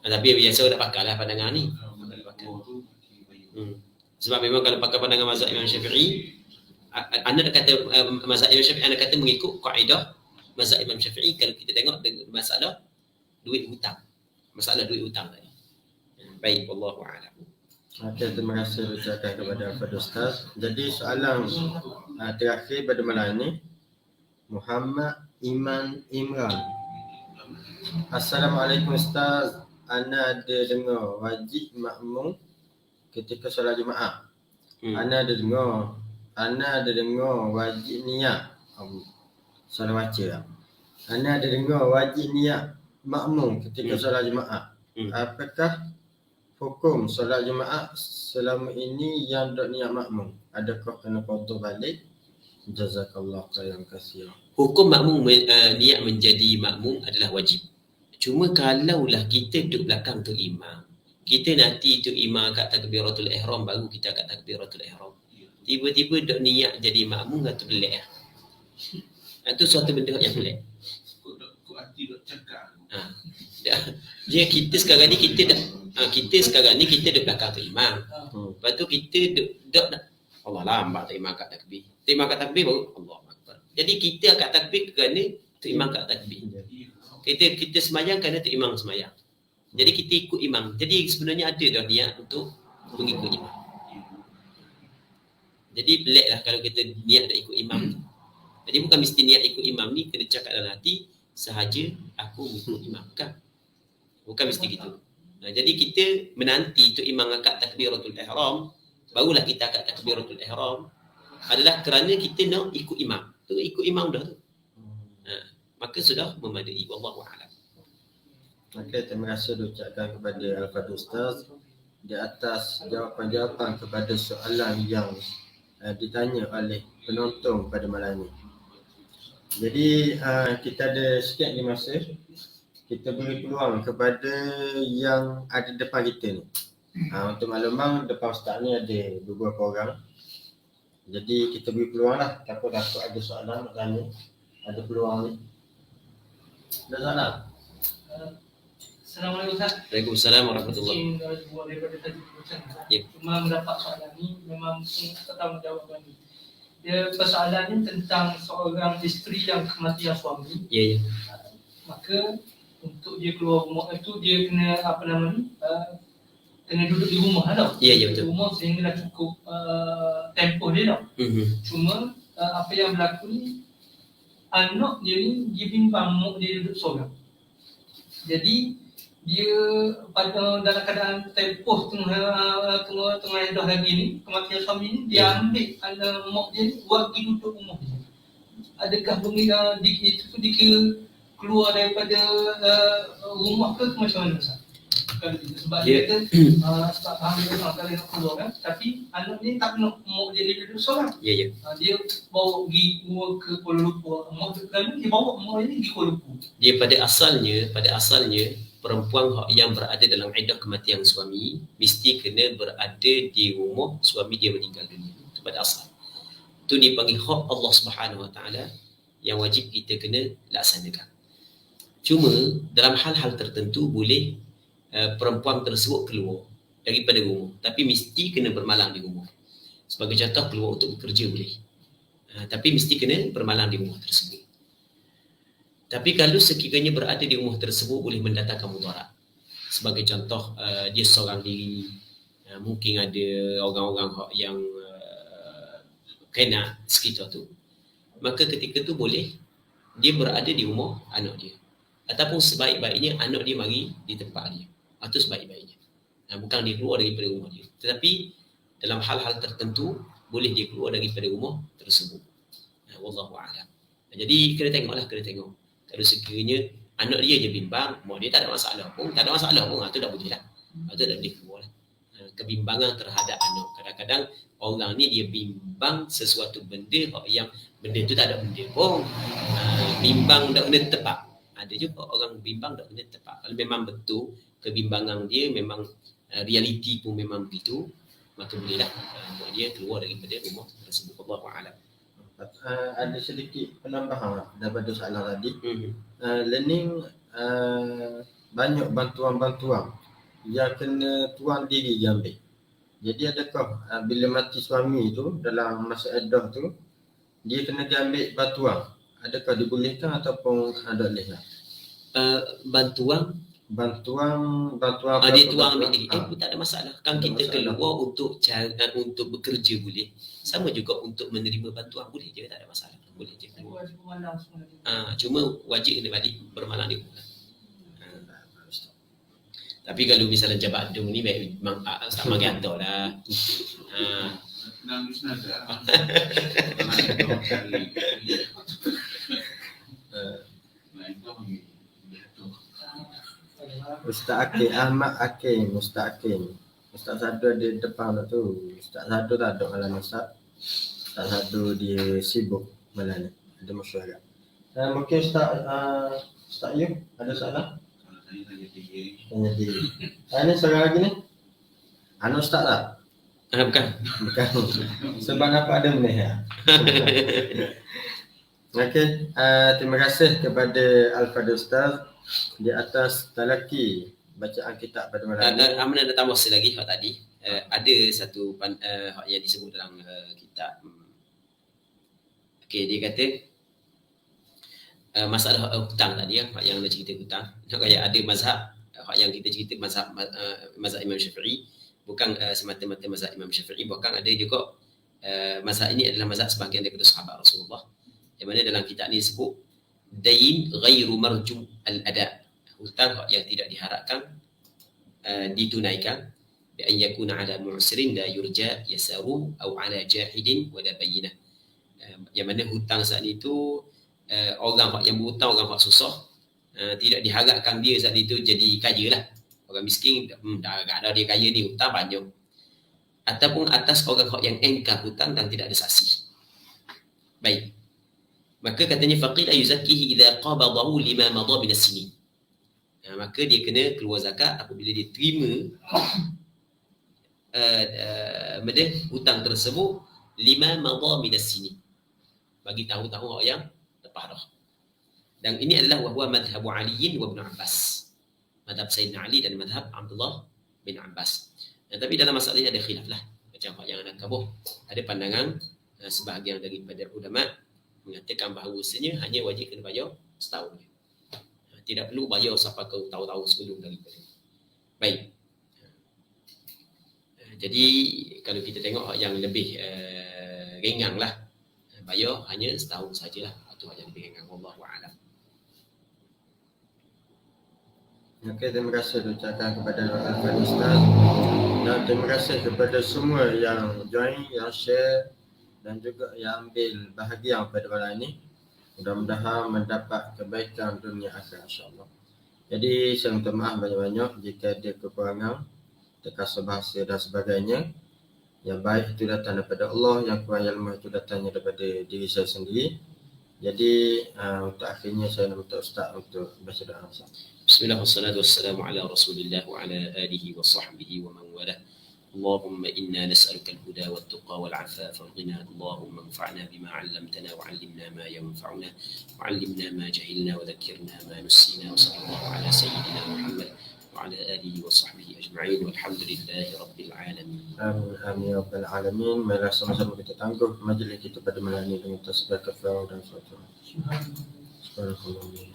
Tapi biasa nak pakai lah pandangan ni. Sebab memang kalau pakai pandangan mazhab Imam Syafi'i, anda nak kata mazhab Imam Syafi'i, anda kata mengikut kaedah mazhab Imam Syafi'i kalau kita tengok masalah duit hutang. Masalah duit hutang tadi. Baik, wallahu a'lam. Okey, terima kasih ucapkan kepada Al-Fadhil Ustaz. Jadi soalan terakhir pada malam ini, Muhammad Iman Imran. Assalamualaikum Ustaz. Ana ada dengar wajib makmum ketika solat Jumaat. Ana ada dengar wajib niat. Salah baca lah. Ana ada dengar wajib niat makmum ketika solat Jumaat. Apakah hukum solat Jumaat selama ini yang dok niat makmum? Adakah kena qada balik? Jazakallah khairan katsiran. Hukum makmum niat menjadi makmum adalah wajib. Cuma kalaulah kita duduk belakang tu imam, kita nanti tu imam kat takbiratul ihram baru kita kat takbiratul ihram. Tiba-tiba dok niat jadi makmum atau pelik ah. Itu suatu benda yang pelik. Kok hati dok cakap. Dia kita sekarang ni kita duduk belakang tu imam. Lepas tu kita duduk Allah lambat tu imam kat takbir. Tu imam kat takbir baru Allah Akbar. Jadi kita kat takbir kerana tu imam kat takbir. Kita semayang kerana tu imam semayang. Jadi kita ikut imam. Jadi sebenarnya ada dah niat untuk mengikut imam. Jadi pelik lah kalau kita niat nak ikut imam tu. Jadi bukan mesti niat ikut imam ni kena cakap dalam hati sahaja aku mengikut imam kan. Bukan mesti gitu. Jadi kita menanti tu imam angkat takbiratul ihram, barulah kita angkat takbiratul ihram adalah kerana kita nak ikut imam. Tu ikut imam dah tu. Maka sudah memadai. Wallahu a'lam. Okey, terima kasih diucapkan kepada Al-Fadhil Ustaz di atas jawapan-jawapan kepada soalan yang ditanya oleh penonton pada malam ini. Jadi kita ada sikit lagi masa. Kita beri peluang kepada yang ada depan kita ni. Untuk makluman depan Ustaz ni ada beberapa orang. Jadi kita beri peluang lah. Takut ada soalan nak tanya. Ada peluang ni. Ada soalan? Assalamualaikum Ustaz. Waalaikumsalam warahmatullahi wabarakatuh. Buat daripada tadi percakap. Ya. Cuma mendapat soalan ni memang tak tahu jawapan ni. Dia persoalan ni tentang seorang isteri yang kematian suami. Ya. Maka untuk dia keluar rumah itu dia kena kena duduk di rumah tau. Ya betul. Rumah sehingga dah cukup tempoh dia tau. Cuma apa yang berlaku ni, anak dia ni dia bimbang mak dia duduk seorang. Jadi dia pada dalam keadaan tempoh tengah dah hari ni, kematian suami ni, dia ambil mak dia ni buat pergi duduk rumah dia. Adakah benda itu dikira keluar daripada rumah ke macam mana Ustaz? Kalau sebab dia kata sebab hamil orang kalau nak keluar kan, tapi anak ni tak nak mak dia duduk seorang. Ya. Dia bawa pergi ke Kuala Lumpur. Mak dia bawa mak dia pergi Kuala Lumpur. Dia pada asalnya perempuan yang berada dalam iddah kematian suami mesti kena berada di rumah suami dia meninggal dunia. Itu pada asal. Itu dipanggil hak Allah Subhanahu Wa Taala yang wajib kita kena laksanakan. Cuma dalam hal-hal tertentu boleh perempuan tersebut keluar daripada rumah, tapi mesti kena bermalam di rumah. Sebagai contoh, keluar untuk bekerja boleh, tapi mesti kena bermalam di rumah tersebut. Tapi kalau sekiranya berada di rumah tersebut boleh mendatangkan mudarat. Sebagai contoh, dia seorang diri, mungkin ada orang-orang yang kena sekitar tu, maka ketika tu boleh dia berada di rumah anak dia. Ataupun sebaik-baiknya anak dia mari di tempat dia. Itu sebaik-baiknya. Bukan dia keluar daripada rumah dia. Tetapi dalam hal-hal tertentu boleh dia keluar daripada rumah tersebut. Wallahu a'lam. Jadi kena tengok. Kalau sekiranya anak dia je bimbang, mak dia tak ada masalah pun. Itu dah boleh lah. Itu dah boleh keluar lah. Kebimbangan terhadap anak. Kadang-kadang orang ni dia bimbang sesuatu benda yang benda tu tak ada benda pun. Bimbang tak kena tepat. Ada juga orang bimbang tak kena tepat. Kalau memang betul kebimbangan dia memang realiti pun memang begitu, maka bolehlah buat dia keluar daripada rumah tersebut. Wallahu a'lam. Ada sedikit penambahan daripada soalan tadi. Learning banyak bantuan-bantuan yang kena tuan diri dia ambil. Jadi adakah bila mati suami tu dalam masa iddah tu dia kena diambil bantuan? Adakah dibolehkan ataupun ada leh? Bantuan dia tuang ambil diri. Pun tak ada masalah. Kan Tak kita masalah. keluar untuk bekerja boleh. Sama juga untuk menerima bantuan boleh je, tak ada masalah. Boleh je Aku keluar. wajib bermalam semua. Cuma wajib kena balik bermalam di rumah. Tapi kalau misalnya jabat adung ni baik memang tak menggantor lah. Nangis nada. Ustaz Akim, Ahmad Akim, Ustaz Akim. Ustaz Sadu di depan tu. Ustaz Sadu tak ada malam Ustaz. Ustaz Sadu dia sibuk malam ni. Ada masyarakat. Mungkin Ustaz Yub ada soalan? Tanya diri. Ini seorang lagi ni. Ustaz tak? Bukan. Bukan. Sebab apa ada ni ya? Okey, terima kasih kepada Al-Fadhil Ustaz di atas talaki bacaan kitab pada malam ini. Aman ada tambah lagi hak tadi. Ada satu hak yang disebut dalam kitab. Okey, dia kata masalah hutang tadi hak yang nak cerita hutang. Kayak ada mazhab hak yang kita cerita mazhab Imam Syafi'i, bukan semata-mata mazhab Imam Syafi'i, bahkan ada juga mazhab ini adalah mazhab sebahagian daripada sahabat Rasulullah. Yang mana dalam kitab ni disebut dain ghairu marju al-ada, hutang yang tidak diharapkan ditunaikan, bi an yakuna ala mu'sirin la yurja yasaru atau ala jahidin wala bayyinah. Yang mana hutang saat itu orang yang berhutang, orang susah, tidak diharapkan dia saat itu jadi kaya lah. Orang miskin dah ada dia kaya ni, hutang banyak. Ataupun atas orang yang engkar hutang dan tidak ada saksi. Baik. Maka katanya faqila yuzakkihi idza qabadahu lima madha min as-sinin. Maka dia kena keluar zakat apabila dia terima hutang tersebut lima madha min as-sinin. Bagi tahun-tahun yang lepas dah. Dan ini adalah wahwa madhhab Ali wa Ibn Abbas. Madhab Sayyidina Ali dan madhab Abdullah bin Abbas. Tapi dalam masalah ini ada khilaf lah. Macam yang anak kabuh. Ada pandangan sebahagian daripada ulama mengatakan bahawasanya hanya wajib kena bayar setahun. Tidak perlu bayar sampai ke tahun-tahun sebelum daripada. Baik. Jadi kalau kita tengok yang lebih ringan lah, bayar hanya setahun sajalah. Itu hanya lebih ringan. Wallahu a'lam. Okey, terima kasih ucapkan kepada Al-Fadhil Ustaz. Dan terima kasih kepada semua yang join, yang share dan juga yang ambil bahagian pada malam ini. Mudah-mudahan mendapat kebaikan dunia akhirat insya-Allah. Jadi saya minta maaf banyak-banyak jika ada kekurangan, terkasar bahasa dan sebagainya. Yang baik itu datang daripada Allah, yang kurang yang lemah itu datangnya daripada diri saya sendiri. Jadi untuk akhirnya saya nak minta Ustaz untuk baca doa. Bismillah wassalatu wassalamu ala Rasulillah wa ala alihi wa sahbihi wa man walah. اللهم إنا نسألك الهدى والتقى والعفاف والغنى اللهم انفعنا بما علمتنا وعلمنا ما ينفعنا وعلمنا ما جهلنا وذكرنا ما نسينا وصلى الله على سيدنا محمد وعلى آله وصحبه أجمعين والحمد لله رب العالمين. Amin, amin ya rabbal alamin. Marilah sama-sama kita tangguh majlis kita pada malam ini dengan tasbih kafar dan salat. Subhanallah.